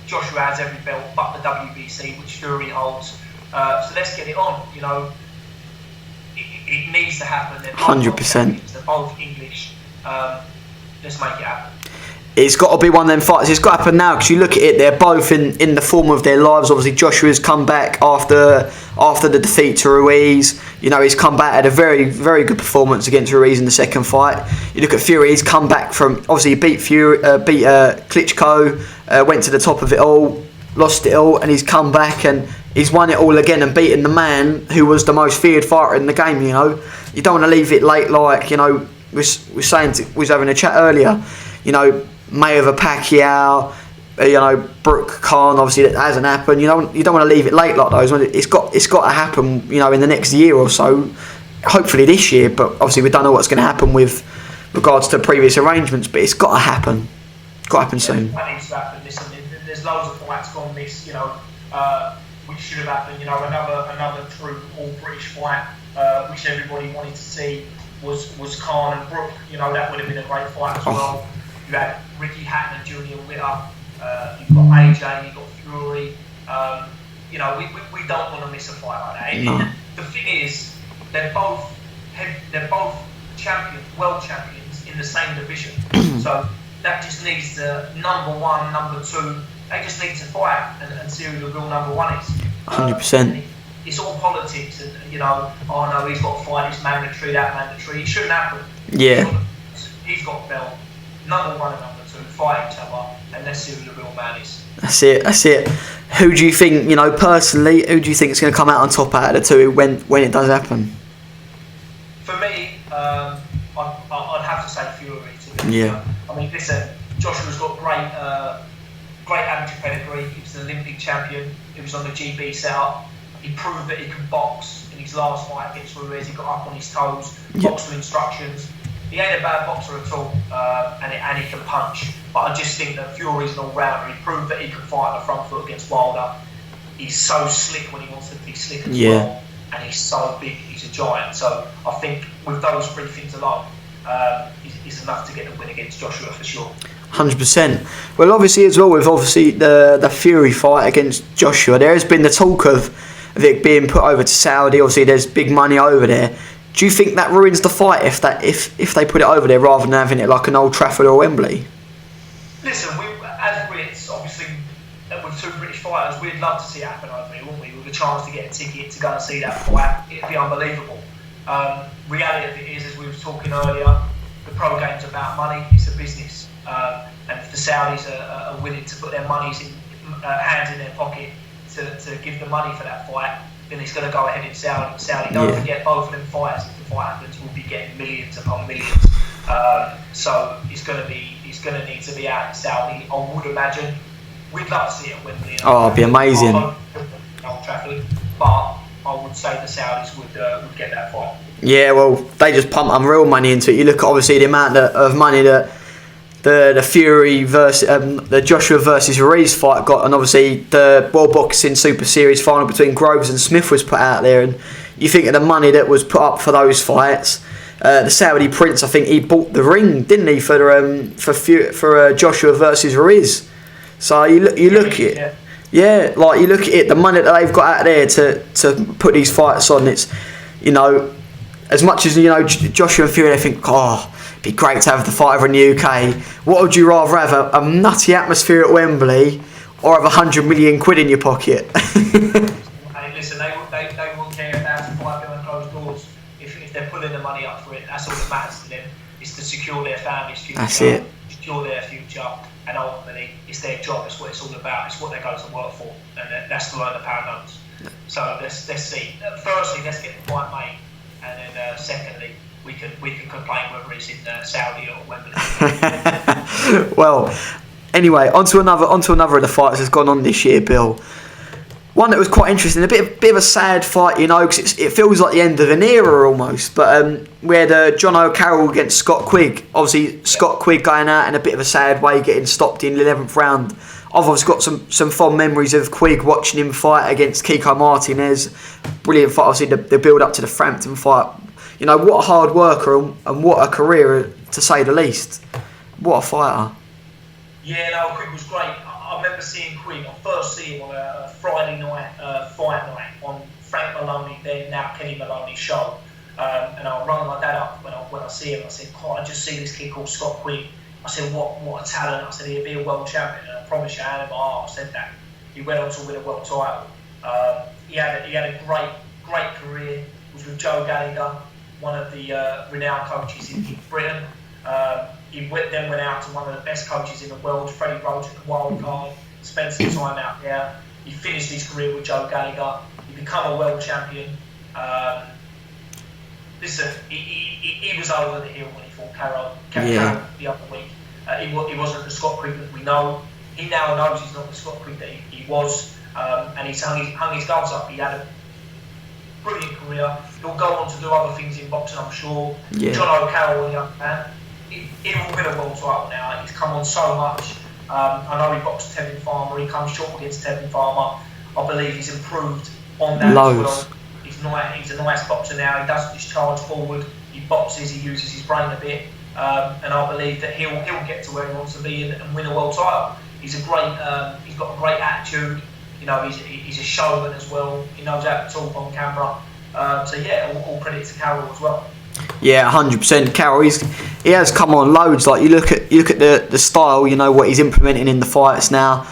Speaker 2: Joshua has every belt but the WBC, which Fury holds. So let's get it on. It needs to happen. They're both
Speaker 1: 100%.
Speaker 2: They're both English. Let's make it happen.
Speaker 1: It's got to be one of them fights. It's got to happen now because you look at it. They're both in the form of their lives. Obviously, Joshua's come back after the defeat to Ruiz. He's come back, had a very, very good performance against Ruiz in the second fight. You look at Fury. He's come back from obviously he beat Klitschko, went to the top of it all, lost it all, and he's come back and he's won it all again and beaten the man who was the most feared fighter in the game. You don't want to leave it late. Like we was having a chat earlier. Mayweather Pacquiao, Brooke Khan. Obviously, that hasn't happened. You don't want to leave it late like those. It's got to happen. In the next year or so. Hopefully this year, but obviously we don't know what's going to happen with regards to previous arrangements. But it's got to happen. It's got to happen soon.
Speaker 2: That needs to happen. Listen, there's loads of fights gone this. Which should have happened. Another true all British fight, which everybody wanted to see was Khan and Brooke. That would have been a great fight as well. You had Ricky Hatton and Junior Witter. You've got AJ. You've got Fury. We don't want to miss a fight like that.
Speaker 1: No.
Speaker 2: The thing is, they're both champions, world champions in the same division. So that just needs the number one, number two. They just need to fight and see who the real number one is.
Speaker 1: 100%.
Speaker 2: It's all politics, and he's got to fight. It's mandatory, that mandatory. It shouldn't happen.
Speaker 1: Yeah.
Speaker 2: He's got belt. Number one and number two fight each other, and let's see who the real man is.
Speaker 1: That's it. Who do you think, personally, who do you think is going to come out on top out of the two when it does happen?
Speaker 2: For me, I'd have to say Fury.
Speaker 1: Yeah.
Speaker 2: I mean, listen, Joshua's got great amateur pedigree. He was an Olympic champion. He was on the GB setup. He proved that he could box in his last fight against Ruiz. He got up on his toes, boxed with instructions. He ain't a bad boxer at all, and he can punch. But I just think that Fury's an all-rounder. He proved that he can fight on the front foot against Wilder. He's so slick when he wants to be slick as well. And he's so big, he's a giant. So I think with those three things alone, he's enough to get the win against Joshua for sure.
Speaker 1: 100%. Well, obviously as well with the Fury fight against Joshua, there has been the talk of it being put over to Saudi. Obviously, there's big money over there. Do you think that ruins the fight if they put it over there rather than having it like an Old Trafford or Wembley?
Speaker 2: Listen, as Brits, obviously, with two British fighters, we'd love to see it happen over here, wouldn't we? With a chance to get a ticket to go and see that fight, it'd be unbelievable. Reality of it is, as we were talking earlier, the pro game's about money. It's a business, and if the Saudis are willing to put their hands in their pocket to give the money for that fight, then it's going to go ahead in Saudi. Don't forget, both of them fighters, if the fight happens, will be getting millions upon millions. So it's going to need to be out in Saudi. I would imagine. We'd love to see it at Wembley.
Speaker 1: It'd be amazing.
Speaker 2: Old Trafford, but I would say the Saudis would get that fight.
Speaker 1: Yeah, well, they just pump unreal money into it. You look at obviously the amount of money that the Fury versus the Joshua versus Ruiz fight got, and obviously the World Boxing Super Series final between Groves and Smith was put out there, and you think of the money that was put up for those fights. The Saudi Prince, I think he bought the ring, didn't he, for Joshua versus Ruiz? So you look at it, like you look at it, the money that they've got out there to put these fights on. It's, you know, as much as, you know, Joshua and Fury, they think, oh, it'd be great to have the fight over in the UK. What would you rather have, a nutty atmosphere at Wembley, or have 100 million quid in your pocket?
Speaker 2: Hey, listen, they won't care about the fight behind closed doors. If they're pulling the money up for it, that's all that matters to them. It's to secure their family's future.
Speaker 1: That's it.
Speaker 2: Secure their future, and ultimately, it's their job. It's what it's all about. It's what they go to work for, and that's to earn the pound notes. So let's see. Firstly, let's get the fight made, and then secondly, we can complain whether it's in Saudi or Wembley.
Speaker 1: Well, anyway, onto another of the fights that's gone on this year, Bill. One that was quite interesting, a bit of a sad fight, you know, because it feels like the end of an era almost. But we had John O'Carroll against Scott Quigg. Obviously, Scott Quigg going out in a bit of a sad way, getting stopped in the 11th round. I've obviously got some fond memories of Quigg watching him fight against Kiko Martinez. Brilliant fight, obviously, the build up to the Frampton fight. You know, what a hard worker and what a career, to say the least. What a fighter.
Speaker 2: Yeah, no, Quigg was great. I remember seeing Quigg. I first see him on a Friday night fight night on Frank Maloney, then now Kenny Maloney's show. And I'll run my dad up when I see him. I said, "God, I just see this kid called Scott Quigg." I said, "What a talent!" I said, "He'll be a world champion." And I promise you, I had in my heart, I said that. He went on to win a world title. He had a great career. He was with Joe Gallagher, one of the renowned coaches in Britain. He then went out to one of the best coaches in the world, Freddie Roach at the Wild Card, spent some time out there. He finished his career with Joe Gallagher. He became a world champion. Listen, he was over the hill when he fought Carroll the other week. He wasn't the Scott Quigg that we know. He now knows he's not the Scott Quigg that he was, and he's hung his gloves up. He had a brilliant career. He'll go on to do other things in boxing, I'm sure.
Speaker 1: Yeah.
Speaker 2: John O'Carroll, young man, he'll win a world title now. He's come on so much. I know he boxed Tevin Farmer. He comes short against Tevin Farmer. I believe he's improved on that
Speaker 1: Loads.
Speaker 2: as well. He's a nice boxer now. He doesn't just charge forward. He boxes. He uses his brain a bit. And I believe that he'll get to where he wants to be and win a world title. He's he's got a great attitude. You know, he's a showman as well. He knows how to talk on camera. So yeah, all credit to Carroll as well.
Speaker 1: Yeah, 100%. Carroll, he has come on loads. Like you look at the style, you know, what he's implementing in the fights now.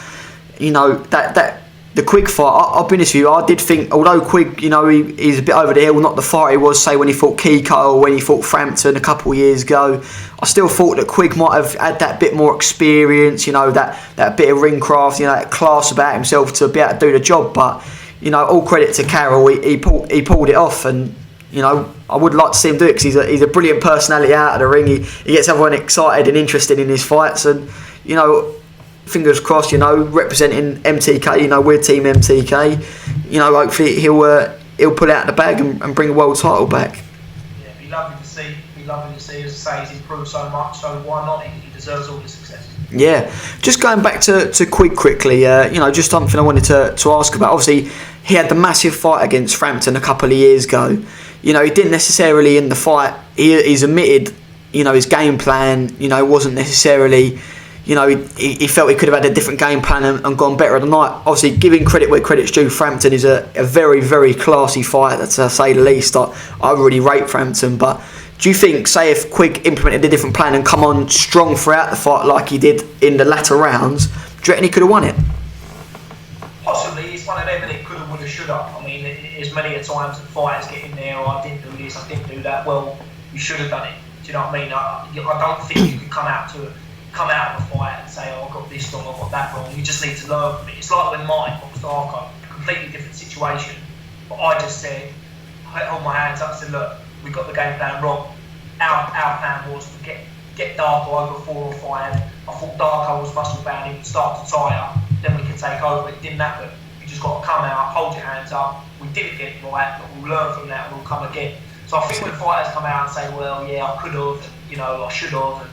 Speaker 1: You know, that the Quigg fight, I'll be honest with you, I did think, although Quigg, you know, he's a bit over the hill, not the fight he was, say, when he fought Kiko or when he fought Frampton a couple of years ago, I still thought that Quigg might have had that bit more experience, you know, that bit of ring craft, you know, that class about himself to be able to do the job. But, you know, all credit to Carroll, he pulled it off, and, you know, I would like to see him do it because he's a brilliant personality out of the ring. He gets everyone excited and interested in his fights, and, you know, fingers crossed, you know, representing MTK, you know, we're Team MTK, you know, hopefully he'll pull out the bag and bring a world title back.
Speaker 2: Yeah, it'd be lovely to see. As I say, he's improved so much, so why not? He deserves all the success.
Speaker 1: Yeah, just going back to Quigg quickly, you know, just something I wanted to ask about. Obviously, he had the massive fight against Frampton a couple of years ago. You know, he didn't necessarily in the fight, he's admitted, you know, his game plan, you know, wasn't necessarily, you know, he felt he could have had a different game plan and gone better at the night. Obviously, giving credit where credit's due, Frampton is a very, very classy fighter, to say the least. I really rate Frampton, but do you think, say, if Quigg implemented a different plan and come on strong throughout the fight like he did in the latter rounds, do you reckon he could have won it?
Speaker 2: Possibly. It's one of them that it could have, would have, should have. I mean, as many a times that fighters get in there, I didn't do this, I didn't do that. Well, you should have done it. Do you know what I mean? I don't think you can come out of a fight and say, oh, I got this wrong, I got that wrong. You just need to learn from it. It's like when Martin boxed Arco, completely different situation. But I just said, I held my hands up and said, look, we got the game plan wrong. Our plan was to get Darko over 4 or 5. I thought Darko was muscle bound, he would start to tire, then we could take over. It didn't happen. You just got to come out, hold your hands up. We didn't get it right, but we'll learn from that and we'll come again. So I think when fighters come out and say, well, yeah, I could have, you know, I should have,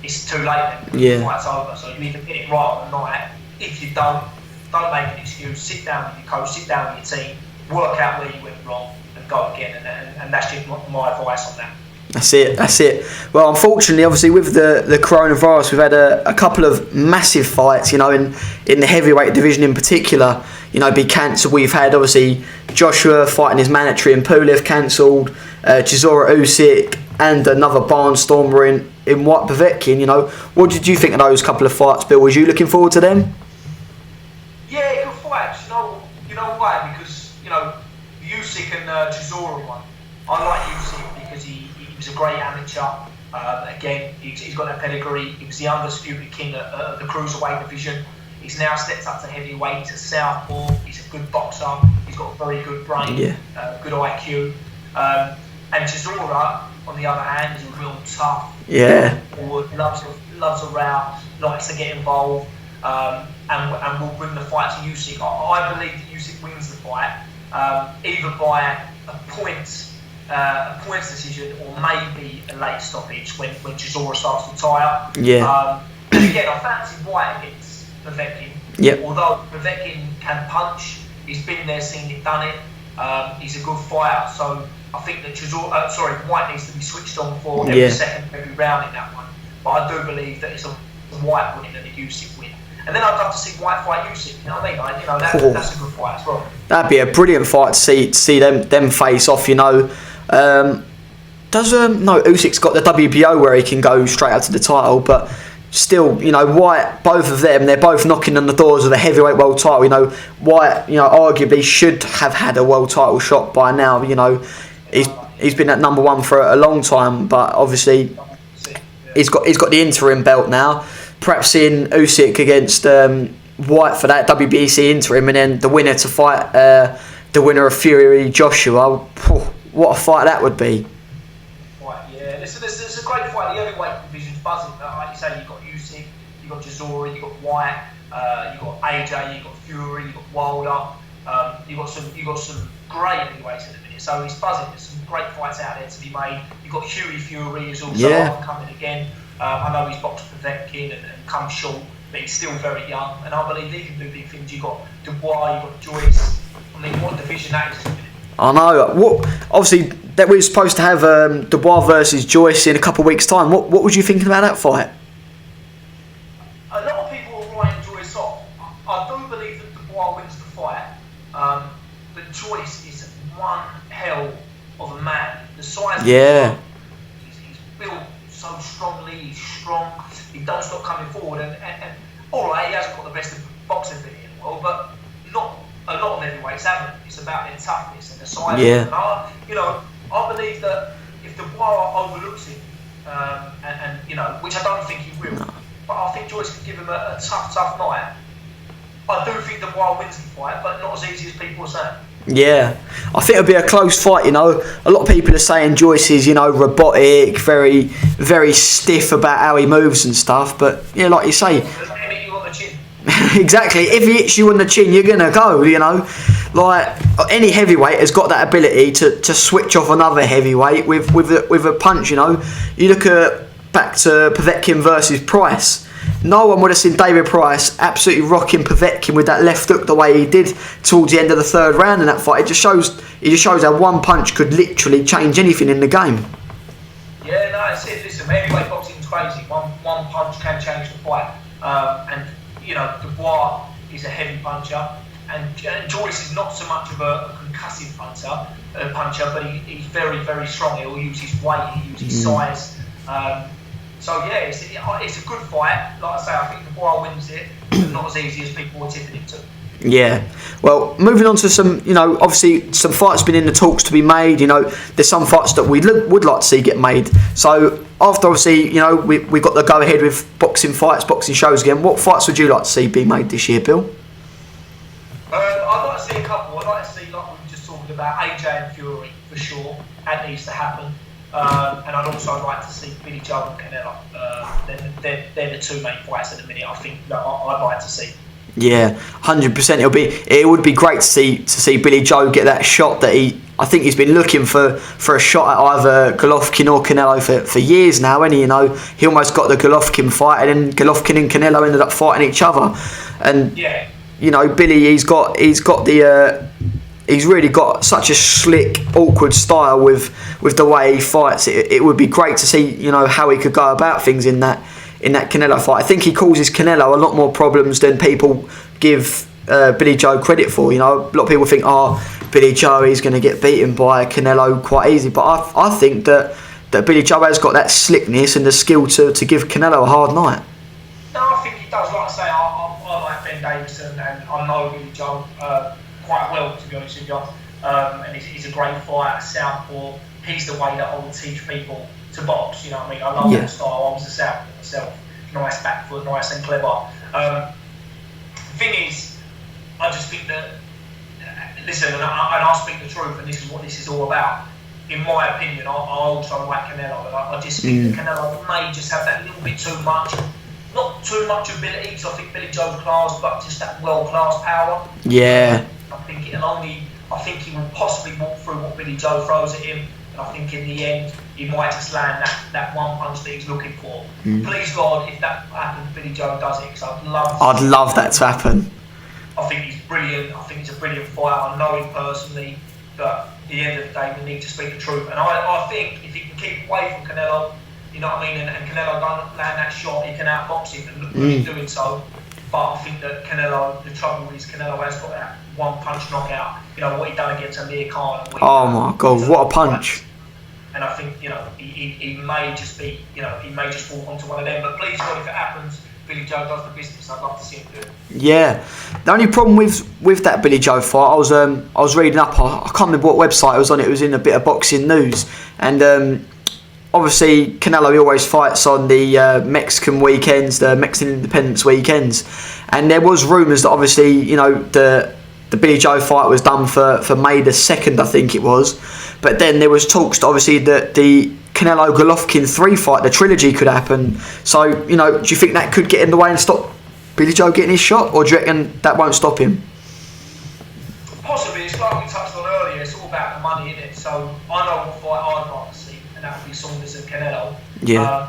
Speaker 2: it's too late then.
Speaker 1: Yeah.
Speaker 2: The fight's over. So you either get it right on the night. If you don't make an excuse. Sit down with your coach, sit down with your team, work out where you went wrong, and go again. And that's just my advice on that.
Speaker 1: That's it. Well, unfortunately, obviously, with the coronavirus, we've had a couple of massive fights, in the heavyweight division in particular, be cancelled. We've had, obviously, Joshua fighting his mandatory and Pulev cancelled, Chisora Usyk, and another barnstormer in White Povetkin. What did you think of those couple of fights, Bill? Was you looking forward to them?
Speaker 2: Yeah, good fights. You know why? Because, Usyk and Chisora one. I like Usyk because he was a great amateur. Again, he's got a pedigree. He was the undisputed king of the cruiserweight division. He's now stepped up to heavyweight. He's a southpaw. He's a good boxer. He's got a very good brain, good IQ. And Chisora, on the other hand, is a real tough.
Speaker 1: Yeah.
Speaker 2: Loves a row, likes to get involved, and will bring the fight to Usyk. I believe that Usyk wins the fight, either by a points decision or maybe a late stoppage when Chisora starts to tire.
Speaker 1: Yeah.
Speaker 2: Again, I fancy White against Povetkin.
Speaker 1: Yep.
Speaker 2: Although Povetkin can punch, he's been there, seen it, done it. He's a good fighter, so I think that White needs to be switched on for every second, every round in that one. But I do believe that it's a White win and a Usyk win. And then I'd love to see White fight Usyk. You know what I mean? That's a good fight as well.
Speaker 1: That'd be a brilliant fight to see them face off. Usyk's got the WBO where he can go straight out to the title, but still, White, both of them, they're both knocking on the doors of the heavyweight world title. White, arguably should have had a world title shot by now. He's been at number one for a long time, but obviously he's got the interim belt now. Perhaps seeing Usyk against White for that WBC interim, and then the winner to fight the winner of Fury Joshua. What a fight that would be!
Speaker 2: Right, yeah. It's a great fight. The heavyweight division's buzzing. Like you say, you've got Usyk, you've got Chisora, you've got White, you've got AJ, you've got Fury, you've got Wilder. You've got some great heavyweights in the minute. So it's buzzing. There's some great fights out there to be made. You've got Fury who's also coming again. I know he's boxed Povetkin and come short, but he's still very young, and I believe he can do big things. You've got Dubois, you've got Joyce. I mean, what division that is?
Speaker 1: I know. Obviously, that we were supposed to have Dubois versus Joyce in a couple of weeks' time. What was you thinking about that fight?
Speaker 2: A lot of people are writing Joyce off. I do believe that Dubois wins the fight, but Joyce is one hell of a man. The size.
Speaker 1: Yeah.
Speaker 2: He's built so strongly. He's strong. He don't stop coming forward. And all right, he hasn't got the best of boxing ability in the world, but not a lot of heavyweights haven't. It's about their toughness and the size.
Speaker 1: Yeah.
Speaker 2: And I believe that if Dubois overlooks him, and which I don't think he will, but I think Joyce could give him a tough night. I do think Dubois wins the fight, but not as easy as people are saying.
Speaker 1: Yeah, I think it'll be a close fight. A lot of people are saying Joyce is, robotic, very, very stiff about how he moves and stuff. But like you say, exactly. If he hits you on the chin, you're gonna go. Like any heavyweight has got that ability to switch off another heavyweight with a punch. You look back to Povetkin versus Price. No one would have seen David Price absolutely rocking Povetkin with that left hook the way he did towards the end of the third round in that fight. It just shows how one punch could literally change anything in the game.
Speaker 2: Yeah, no, it's it. Listen, heavyweight boxing's crazy. One punch can change the fight. And Dubois is a heavy puncher, and Joyce is not so much of a concussive puncher, but he's very, very strong. He'll use his weight, he'll use his size. So yeah, it's a good fight. Like I say, I think Dubois wins it, but not as easy as people were tipping it to. Yeah.
Speaker 1: Well, moving on to some, obviously some fights been in the talks to be made. There's some fights that we would like to see get made. So after obviously, we got the go ahead with boxing fights, boxing shows again. What fights would you like to see be made this year, Bill?
Speaker 2: I'd like to see a couple. I'd like to see, like we were just talking about, AJ and Fury for sure. That needs to happen. And I'd also like to see Billy Joe and Canelo. They're the two main fights at the minute. I think that I'd like to see. Yeah,
Speaker 1: 100%. It would be great to see Billy Joe get that shot that he I think he's been looking for a shot at either Golovkin or Canelo for years now, and he almost got the Golovkin fight, and then Golovkin and Canelo ended up fighting each other. And Billy, he's really got such a slick, awkward style with the way he fights. It would be great to see how he could go about things in that Canelo fight. I think he causes Canelo a lot more problems than people give Billy Joe credit for. A lot of people think, Billy Joe is going to get beaten by Canelo quite easy, but I think that Billy Joe has got that slickness and the skill to give Canelo a hard night.
Speaker 2: No, I think he does. Like I say, I like Ben Davison, and I know Billy Joe quite well, to be honest with you. And he's a great fighter, southpaw. He's the way that I would teach people to box. You know what I mean? I love that style. I was a southpaw myself. Nice back foot, nice and clever. The thing is, I just think that, listen, and I'll speak the truth, and this is what this is all about. In my opinion, I also like Canelo, and I just think that Canelo may just have that little bit too much. Not too much ability, because I think Billy Joe's class, but just that world-class power.
Speaker 1: Yeah.
Speaker 2: I think he will possibly walk through what Billy Joe throws at him, and I think in the end, he might just land that one punch that he's looking for. Please God, if that happens, Billy Joe does it, because I'd love
Speaker 1: that to happen.
Speaker 2: I think he's brilliant. I think he's a brilliant fighter. I know him personally, but at the end of the day, we need to speak the truth. And I think if he can keep away from Canelo, you know what I mean, and Canelo don't land that shot, he can outbox him, and look what he's doing so. But I think that Canelo, the trouble is Canelo has got that one punch knockout. What he done against Amir Khan.
Speaker 1: Oh my God, what a punch!
Speaker 2: And I think he may just be, he may just walk onto one of them. But please God, if it happens, Billy Joe does the business. I'd love to see him do it. Yeah.
Speaker 1: The only problem with that Billy Joe fight, I was reading up. I can't remember what website it was on. It was in a bit of boxing news, and obviously Canelo, he always fights on the Mexican weekends, the Mexican Independence weekends, and there was rumours that obviously the Billy Joe fight was done for May the 2nd, I think it was, but then there was talks obviously that the Canelo Golovkin 3 fight, the trilogy, could happen. So do you think that could get in the way and stop Billy Joe getting his shot, or do you reckon that won't stop him?
Speaker 2: Possibly. It's like we touched on earlier, it's all about the money, isn't it? So I know what fight I'd like to see, and that would be Saunders and Canelo.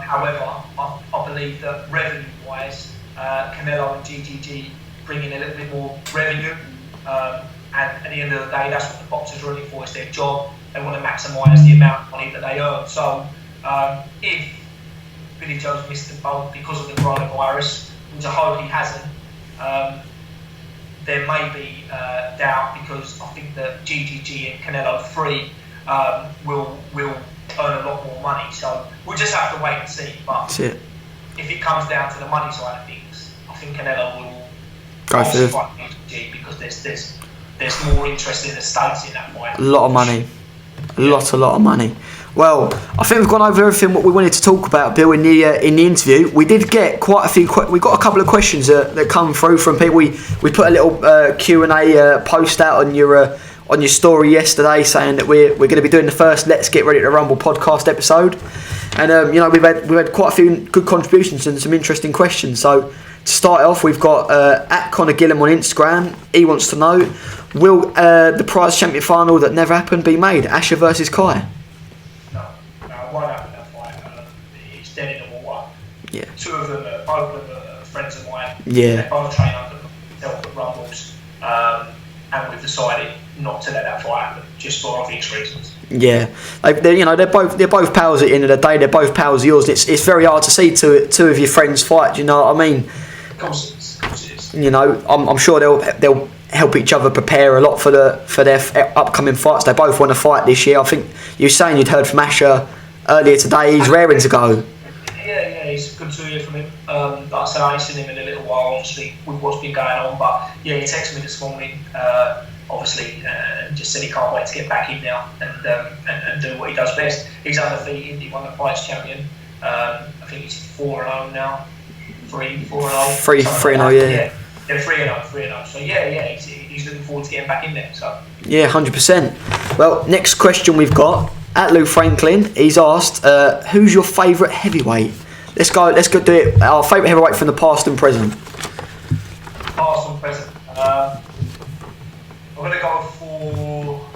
Speaker 2: However, I believe that revenue-wise, Canelo and GGG bring in a little bit more revenue, and at the end of the day, that's what the boxers are running for. It's their job. They want to maximise the amount of money that they earn. So if Billy Joe's missed the boat because of the coronavirus, which I hope he hasn't, there may be doubt, because I think that GGG and Canelo 3 will earn a lot more money. So we'll just have to wait and see. But if it comes down to the money side of things, I think Canelo will go for GGG, because there's more interest in the States in that fight.
Speaker 1: A lot of money. A lot of money. Well, I think we've gone over everything what we wanted to talk about, Bill, in the interview. We did get quite a few. We got a couple of questions that come through from people. We put a little Q&A post out on your story yesterday, saying that we're going to be doing the first Let's Get Ready to Rumble podcast episode, and we've had quite a few good contributions and some interesting questions. So to start off, we've got at Conor Gillam on Instagram. He wants to know, will the PrizeChampion final that never happened be made? Asher versus Kai?
Speaker 2: No, it won't happen, that fight. It's dead in the water.
Speaker 1: Yeah.
Speaker 2: Two of them, both of them are friends of mine.
Speaker 1: Yeah.
Speaker 2: They both train under themselves at Rumbles, and we've decided not to let that fight happen, just for obvious reasons.
Speaker 1: Yeah, they're both pals at the end of the day. They're both pals of yours. It's very hard to see two of your friends fight. Do you know what I mean?
Speaker 2: Of course it is.
Speaker 1: I'm sure they'll help each other prepare a lot for their upcoming fights. They both want to fight this year. I think you were saying you'd heard from Asher earlier today. He's raring to go.
Speaker 2: Yeah, it's good to hear from him. Like I said, I ain't seen him in a little while, obviously, with what's been going on. But yeah, he texted me this morning, obviously, and just said he can't wait to get back in now and do what he does best. He's undefeated. He won the PrizeChampion. I think he's 4-0 now. 3-0.
Speaker 1: 3-0, yeah.
Speaker 2: Yeah, 3-0. So yeah, he's looking forward to getting back in there. So
Speaker 1: yeah, 100%. Well, next question we've got at Lou Franklin. He's asked, who's your favourite heavyweight? Let's go do it. Our favourite heavyweight from the past and present.
Speaker 2: Past and present. I'm going to go for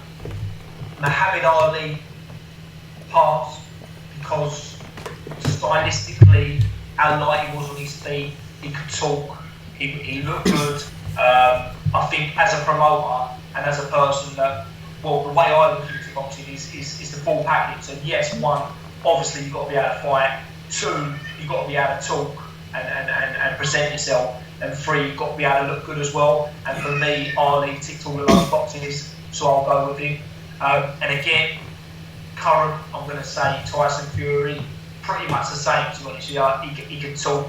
Speaker 2: Muhammad Ali passed because stylistically, how light he was on his feet, he could talk, he looked good. I think as a promoter and as a person that, well, the way I look into boxing is the full package. So yes, one, obviously you've got to be able to fight. Two, you've got to be able to talk and present yourself. And three, you've got to be able to look good as well. And for me, Ali ticked all of those boxes, so I'll go with him. And again, current, I'm going to say Tyson Fury, pretty much the same, to be honest with you. He can talk,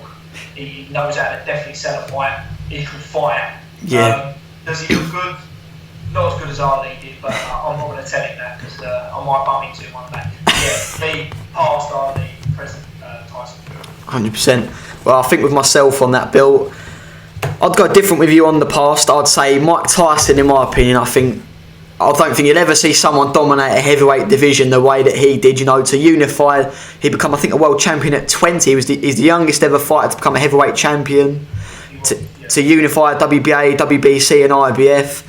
Speaker 2: he knows how to definitely sell a fight, he can fight.
Speaker 1: Yeah.
Speaker 2: Does he look good? Not as good as Ali did, but I'm not going to tell him that because I might bump into him one day. Yeah, me, past Ali, present Tyson Fury.
Speaker 1: 100%. Well, I think with myself on that, Bill, I'd go different with you on the past. I'd say Mike Tyson, in my opinion, I don't think you'll ever see someone dominate a heavyweight division the way that he did. You know, to unify, he become, I think, a world champion at 20. He's the youngest ever fighter to become a heavyweight champion. To unify WBA, WBC, and IBF.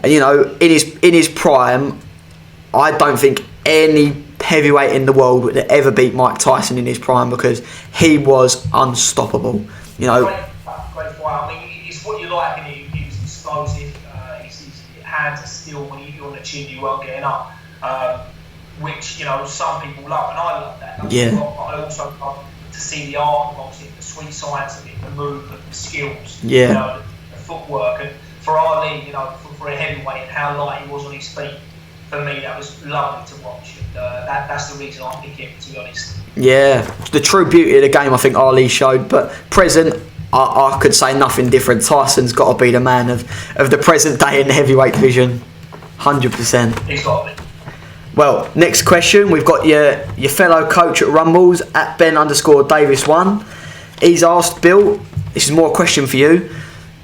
Speaker 1: And, you know, in his prime, I don't think any heavyweight in the world would ever beat Mike Tyson in his prime because he was unstoppable. You know,
Speaker 2: great fight. I mean, it's what you like, and he was explosive. His hands are still, when you're on the chin, you weren't getting up. Which, you know, some people love, and I love that.
Speaker 1: Yeah.
Speaker 2: I also love to see the art of boxing, the sweet science of it, the movement, the skills,
Speaker 1: yeah,
Speaker 2: you know, the footwork. And for Ali, you know, for a heavyweight and how light he was on his feet, for me, that was lovely to watch. And that's the reason I pick him, to be honest.
Speaker 1: Yeah, the true beauty of the game, I think Ali showed. But present, I could say nothing different. Tyson's got to be the man of the present day in the heavyweight division, 100%.
Speaker 2: He's got to be.
Speaker 1: Well, next question. We've got your fellow coach at Rumbles at Ben_Davis1. He's asked, Bill, this is more a question for you.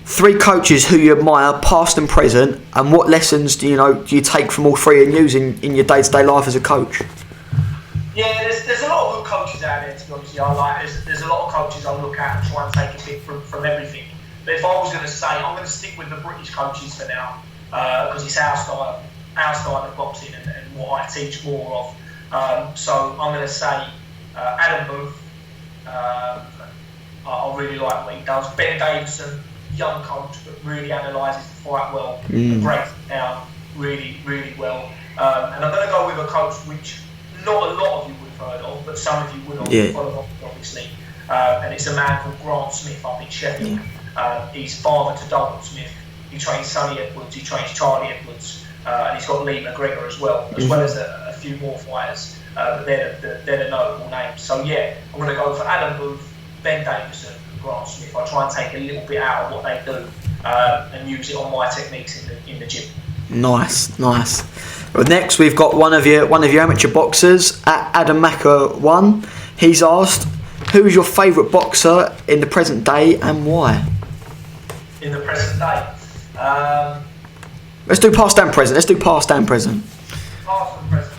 Speaker 1: 3 coaches who you admire, past and present, and what lessons do you take from all 3 and use in your day-to-day life as a coach?
Speaker 2: Yeah, there's a lot of good coaches out there, to be honest with you. There's a lot of coaches I look at and try and take a bit from everything. But if I was going to say, I'm going to stick with the British coaches for now, because it's our style of boxing and what I teach more of. So I'm going to say Adam Booth. I really like what he does. Ben Davison, young coach, but really analyses the fight well, breaks it down really, really well. And I'm going to go with a coach which not a lot of you would have heard of, but some of you would have followed on, obviously. And it's a man called Grant Smith up in Sheffield. He's father to Dalton Smith. He trains Sonny Edwards, he trains Charlie Edwards, and he's got Lee McGregor as well as a few more fighters. But they're the notable names. So yeah, I'm going to go for Adam Booth, Ben Davison, and Grant Smith. I try and take a little bit out of what they do and use it on my techniques in the gym. Nice.
Speaker 1: Well, next we've got one of your amateur boxers at Adam Macker 1. He's asked, who is your favourite boxer in the present day and why?
Speaker 2: In the present day.
Speaker 1: Let's do past and present.
Speaker 2: Past and present,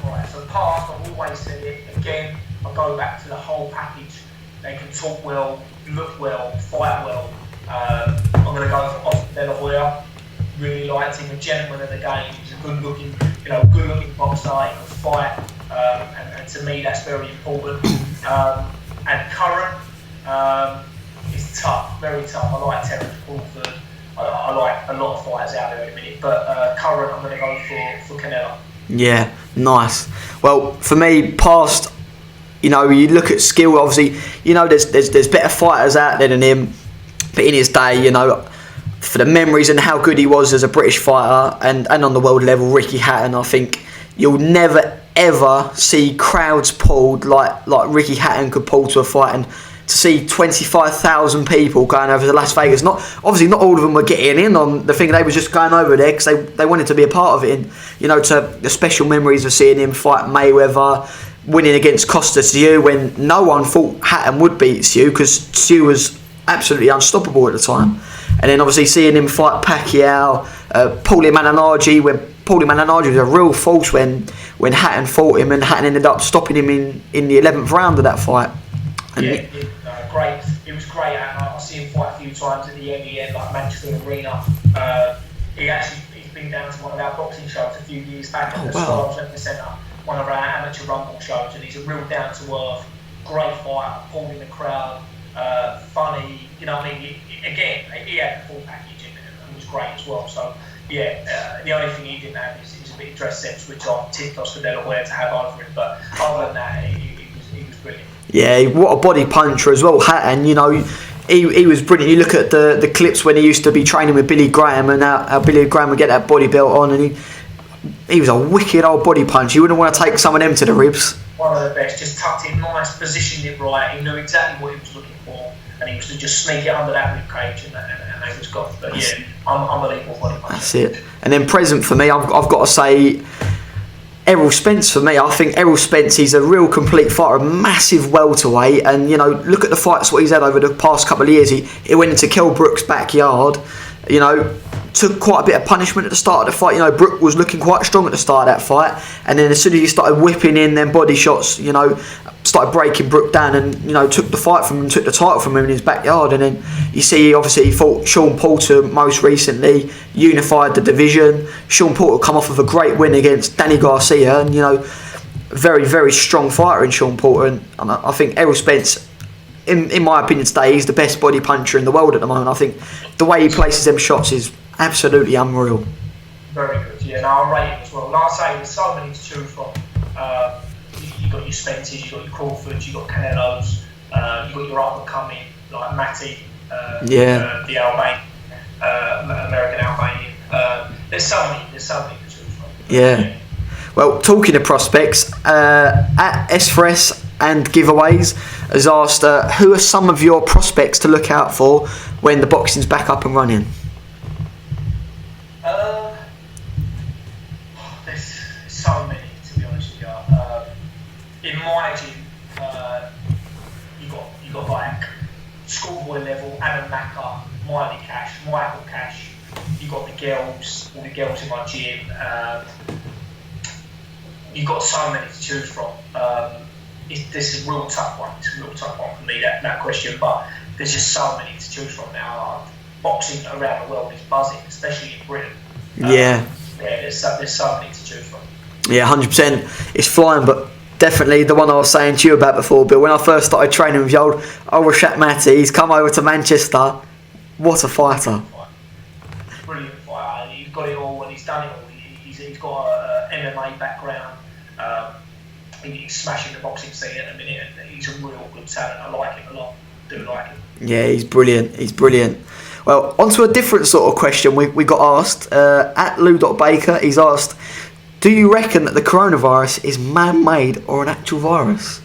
Speaker 2: right. So past, I've always said it. Again, I go back to the whole package. They can talk well, look well, fight well. I'm going to go for Oscar De La Hoya. Really liked him, a gentleman of the game. He's a good-looking boxer. He can fight, and to me that's very important. And current is tough, very tough. I like Terence Crawford. I like a lot of fighters out there in a minute, but current, I'm going to go for Canelo.
Speaker 1: Yeah, nice. Well, for me, past, you look at skill. Obviously, there's better fighters out there than him, but in his day, for the memories and how good he was as a British fighter and on the world level, Ricky Hatton, I think you'll never ever see crowds pulled like Ricky Hatton could pull to a fight, and to see 25,000 people going over to Las Vegas. Not all of them were getting in on the thing. They were just going over there because they wanted to be a part of it. And to the special memories of seeing him fight Mayweather, winning against Costa Tszyu when no one thought Hatton would beat Tszyu because Tszyu was absolutely unstoppable at the time. And then obviously seeing him fight Pacquiao, Paulie Malignaggi, when Paulie Malignaggi was a real force when Hatton fought him, and Hatton ended up stopping him in the 11th round of that fight. And
Speaker 2: great. It was great. I see him fight a few times at the MEN, like Manchester Arena. He he's been down to one of our boxing shows a few years back at the
Speaker 1: wow.
Speaker 2: Stars Centre, one of our amateur Rumbol shows, and he's a real down-to-earth, great fighter, pulled in the crowd, funny, you know what I mean? Again, he had the full package in it and was great as well. So, yeah, the only thing he didn't have is a bit of dress sense, which I tipped Oscar De La Hoya to have over him. But other than that, he was brilliant.
Speaker 1: Yeah, what a body puncher as well, Hatton, you know. He was brilliant. You look at the clips when he used to be training with Billy Graham, and how Billy Graham would get that body belt on, and he was a wicked old body punch. You wouldn't want to take some of them to the ribs.
Speaker 2: One of the best, just tucked in nice, positioned it right. He knew exactly what he was looking for, and he was to just sneak it under that rib cage, and they was gone. But yeah, unbelievable body punch.
Speaker 1: That's it. And then present for me, I've got to say, Errol Spence for me. I think Errol Spence, he's a real complete fighter, a massive welterweight, and you know, look at the fights what he's had over the past couple of years. He went into Kell Brook's backyard, you know, took quite a bit of punishment at the start of the fight. You know, Brook was looking quite strong at the start of that fight, and then as soon as he started whipping in them body shots, you know, started breaking Brook down, and you know, took the fight from him, took the title from him in his backyard. And then you see, obviously, he fought Sean Porter most recently, unified the division. Sean Porter come off of a great win against Danny Garcia, and you know, very, very strong fighter in Sean Porter. And I think Errol Spence, in my opinion today, he's the best body puncher in the world at the moment. I think the way he places them shots is absolutely unreal.
Speaker 2: Very good, yeah. Now I rate him as well. Like I say, there's so many to choose from. You've got your Spences, you've got your Crawfords, you've got Canellos, you've got your up-and-coming, like Matty, the Albanian, American Albanian. There's so many to choose from.
Speaker 1: Yeah. Well, talking of prospects, at S4S and giveaways has asked, who are some of your prospects to look out for when the boxing's back up and running?
Speaker 2: There's so many, to be honest with you. In my gym, you got like schoolboy level, Adam Macker, Miley Cash, Michael Cash. You got the girls, all the girls in my gym. You've got so many to choose from. This is a real tough one. It's a real tough one for me, that question. But there's just so many to choose from now. Boxing around the world is buzzing, especially in Britain. There's so many to choose from. Yeah,
Speaker 1: 100%. It's flying, but definitely the one I was saying to you about before, Bill. When I first started training with the old Rashad Matty, he's come over to Manchester. What a fighter!
Speaker 2: Brilliant fighter. He's got it all, and he's done it all. He's got an MMA background. He's smashing the boxing scene at the minute, and he's a real good talent. I like him a lot. Do like him. Yeah,
Speaker 1: he's brilliant. He's brilliant. Well, onto a different sort of question we got asked. At Lou.Baker, he's asked, do you reckon that the coronavirus is man-made or an actual virus?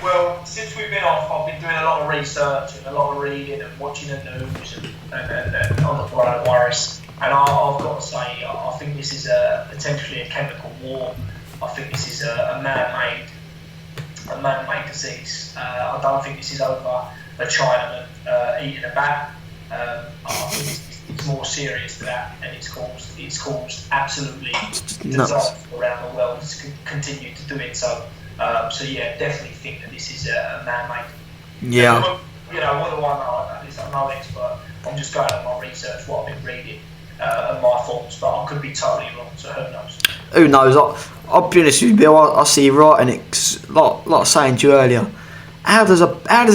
Speaker 2: Well, since we've been off, I've been doing a lot of research and a lot of reading and watching the news and on the coronavirus. And I've got to say, I think this is potentially a chemical war. I think this is a man-made disease. I don't think this is over a Chinaman eating a bat. I think it's more serious than that, and it's caused absolutely disaster around the world. It's continued to do it. So yeah, definitely think that this is a man-made.
Speaker 1: Yeah.
Speaker 2: You know, what do I know about this? I'm no expert. I'm just going on my research, what I've been reading, and my thoughts, but I could be totally wrong, so who knows?
Speaker 1: Who knows? I'll be honest with you, Bill, I see you right, and it's like I was saying to you earlier, how does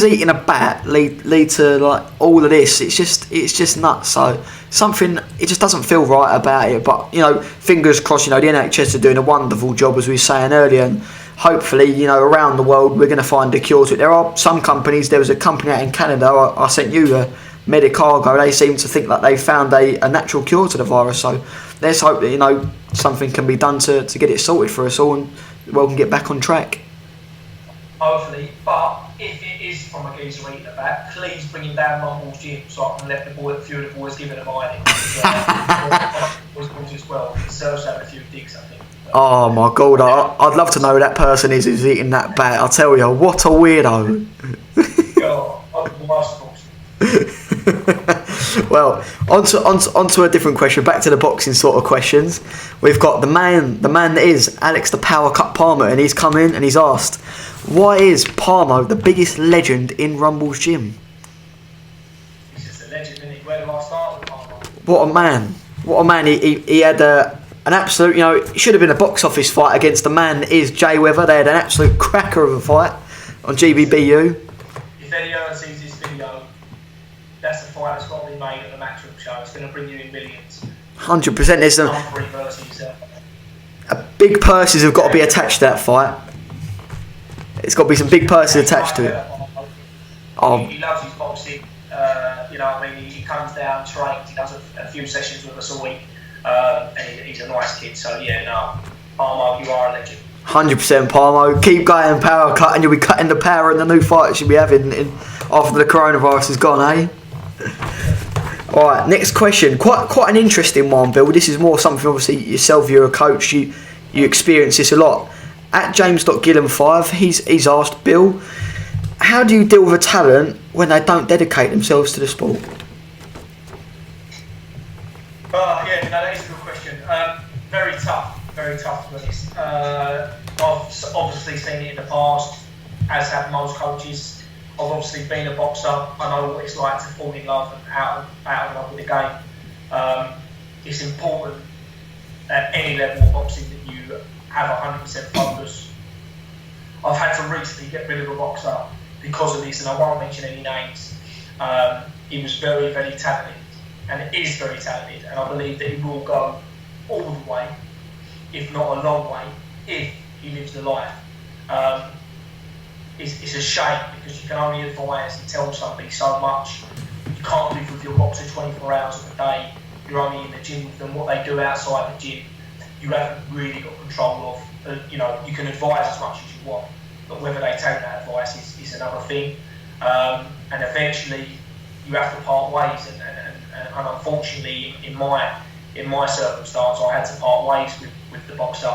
Speaker 1: eating a bat lead to like all of this? It's just nuts. So something, it just doesn't feel right about it. But you know, fingers crossed. You know, the NHS are doing a wonderful job, as we were saying earlier, and hopefully, you know, around the world we're going to find a cure to it. There are some companies. There was a company out in Canada. I sent you Medicargo. They seem to think that they found a natural cure to the virus. So let's hope that, you know, something can be done to get it sorted for us all, and the world can get back on track.
Speaker 2: Hopefully, but if it is from a geezer eating a bat, please bring him down Rumbol's gym so I can let a few of the boys give it a mining. As well. It serves to have a few digs, I think.
Speaker 1: Oh my God, I'd love to know who that person is who's eating that bat. I'll tell you, what a weirdo. Well, onto a different question. Back to the boxing sort of questions. We've got the man that is Alex the Power Cut Palmer, and he's come in and he's asked, why is Palmer the biggest legend in Rumbol's gym?
Speaker 2: He's just a legend, isn't he? Where did I start with Palmer?
Speaker 1: What a man. What a man. He had an absolute, it should have been a box office fight against the man that is Jay Weather. They had an absolute cracker of a fight on GBBU.
Speaker 2: If Eddie Hearn sees this video, that's a fight that's got to be made at the Matchroom show. It's going to bring you in millions.
Speaker 1: 100%. There's
Speaker 2: Humphrey versus...
Speaker 1: big purses have got to be attached to that fight. It's got to be some big purses attached to it.
Speaker 2: He loves his boxing. He comes down, trains, he does a few sessions with us a week, and he's a nice kid. So Palmo, you are a legend.
Speaker 1: 100% Palmo. Keep going power cut, and you'll be cutting the power in the new fights you'll be having after the coronavirus is gone, eh? Alright, next question. Quite an interesting one, Bill. This is more something, obviously, yourself, you're a coach, you experience this a lot. At James.Gillen5, he's asked, Bill, how do you deal with a talent when they don't dedicate themselves to the sport?
Speaker 2: That is a good question. Very tough to be honest. I've obviously seen it in the past, as have most coaches. I've obviously been a boxer. I know what it's like to fall in love and out of love with the game. It's important at any level of boxing that you have 100% focus. I've had to recently get rid of a boxer because of this, and I won't mention any names. He was very, very talented, and it is very talented, and I believe that he will go all the way, if not a long way, if he lives the life. It's a shame because you can only advise and tell somebody so much. You can't live with your boxer 24 hours of the day. You're only in the gym with them. What they do outside the gym, you haven't really got control of. You can advise as much as you want, but whether they take that advice is another thing. And eventually, you have to part ways. And unfortunately, in my circumstance, I had to part ways with the boxer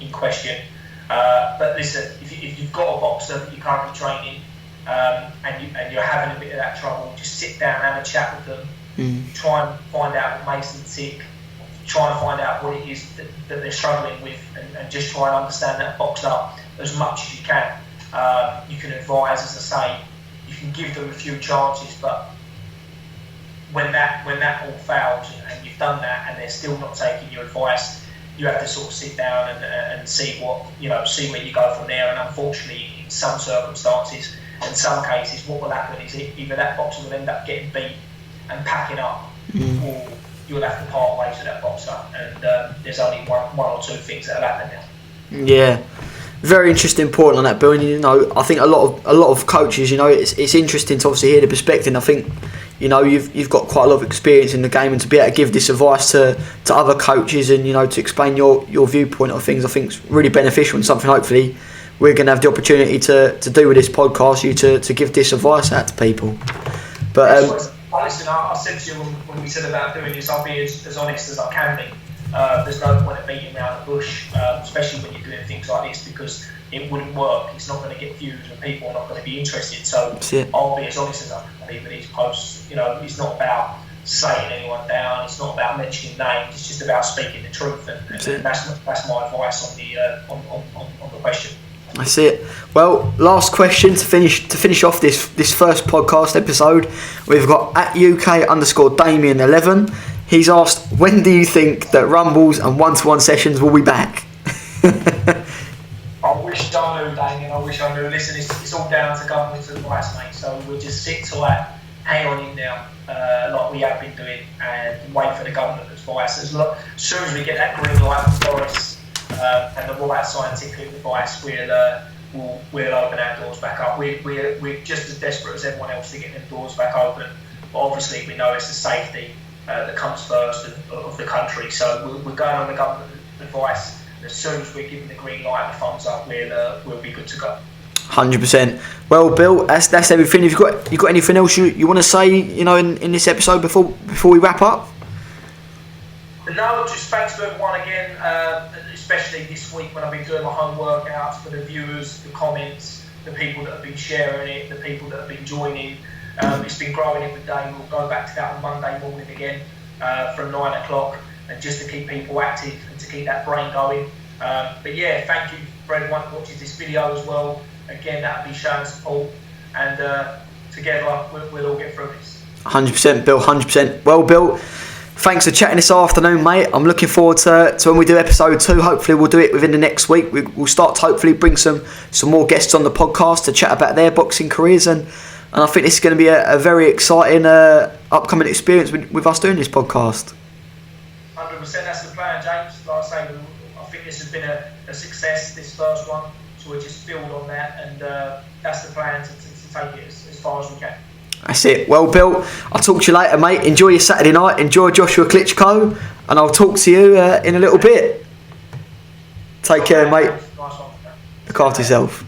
Speaker 2: in question. But listen, if you've got a boxer that you're currently training and you're having a bit of that trouble, just sit down and have a chat with them. Try and find out what makes them tick. Try and find out what it is that they're struggling with, and just try and understand that boxer as much as you can. You can advise, as I say, you can give them a few chances, but when that all fails and you've done that and they're still not taking your advice, you have to sort of sit down and see see where you go from there. And unfortunately, in some circumstances, in some cases, what will happen is either that boxer will end up getting beat and packing up, or you'll have to part ways with that boxer. And there's only one or two things that will happen now.
Speaker 1: Yeah, very interesting point on that, Bill. And I think a lot of coaches, it's interesting to obviously hear the perspective. I think you've got quite a lot of experience in the game, and to be able to give this advice to other coaches and to explain your viewpoint of things, I think is really beneficial, and something hopefully we're going to have the opportunity to do with this podcast, to give this advice out to people. But
Speaker 2: listen, I said to you when we said about doing this, I'll be as honest as I can be. There's no point in beating around the bush, especially when you're doing things like this, because it wouldn't work. It's not going to get views and people are not going to be interested. So I'll be as honest as I can be with these posts. It's not about saying anyone down. It's not about mentioning names. It's just about speaking the truth, and that's my advice on the question.
Speaker 1: That's it. Well, last question to finish off this first podcast episode. We've got at UK_Damien11. He's asked, when do you think that Rumbles and one-to-one sessions will be back?
Speaker 2: I wish I knew, Damien. I wish I knew. Listen, it's all down to government's advice, mate. So we'll just sit tight, hang on in now, like we have been doing, and wait for the government advice. As soon as we get that green light from Boris and the right scientific advice, we'll open our doors back up. We're just as desperate as everyone else to get them doors back open. But obviously, we know it's the safety that comes first of the country. So we're going on the government advice. As soon as we're given the green light and the thumbs up, we'll be good to go. 100%.
Speaker 1: Well, Bill, that's everything. Have you got anything else you want to say, in this episode before we wrap up?
Speaker 2: No, just thanks to everyone again, especially this week when I've been doing my home workouts, for the viewers, the comments, the people that have been sharing it, the people that have been joining. It's been growing every day. We'll go back to that on Monday morning again from 9 o'clock, and just to keep people active and to keep that brain going. But yeah, thank you for everyone who watches this video as well. Again, that'll be showing support, and together we'll all get through this.
Speaker 1: 100% Bill, 100%. Well, Bill, thanks for chatting this afternoon, mate. I'm looking forward to when we do episode 2. Hopefully we'll do it within the next week. We'll start to hopefully bring some more guests on the podcast to chat about their boxing careers, and I think this is going to be a very exciting upcoming experience with us doing this podcast.
Speaker 2: 100%, that's the plan, James. Like I say, I think this has been a success, this first one, so we'll just build on that, and that's the plan to take it as far as we can.
Speaker 1: That's it. Well, Bill, I'll talk to you later, mate. Enjoy your Saturday night. Enjoy Joshua Klitschko, and I'll talk to you in a little bit. Take care, mate.
Speaker 2: Nice one.
Speaker 1: Look after yourself.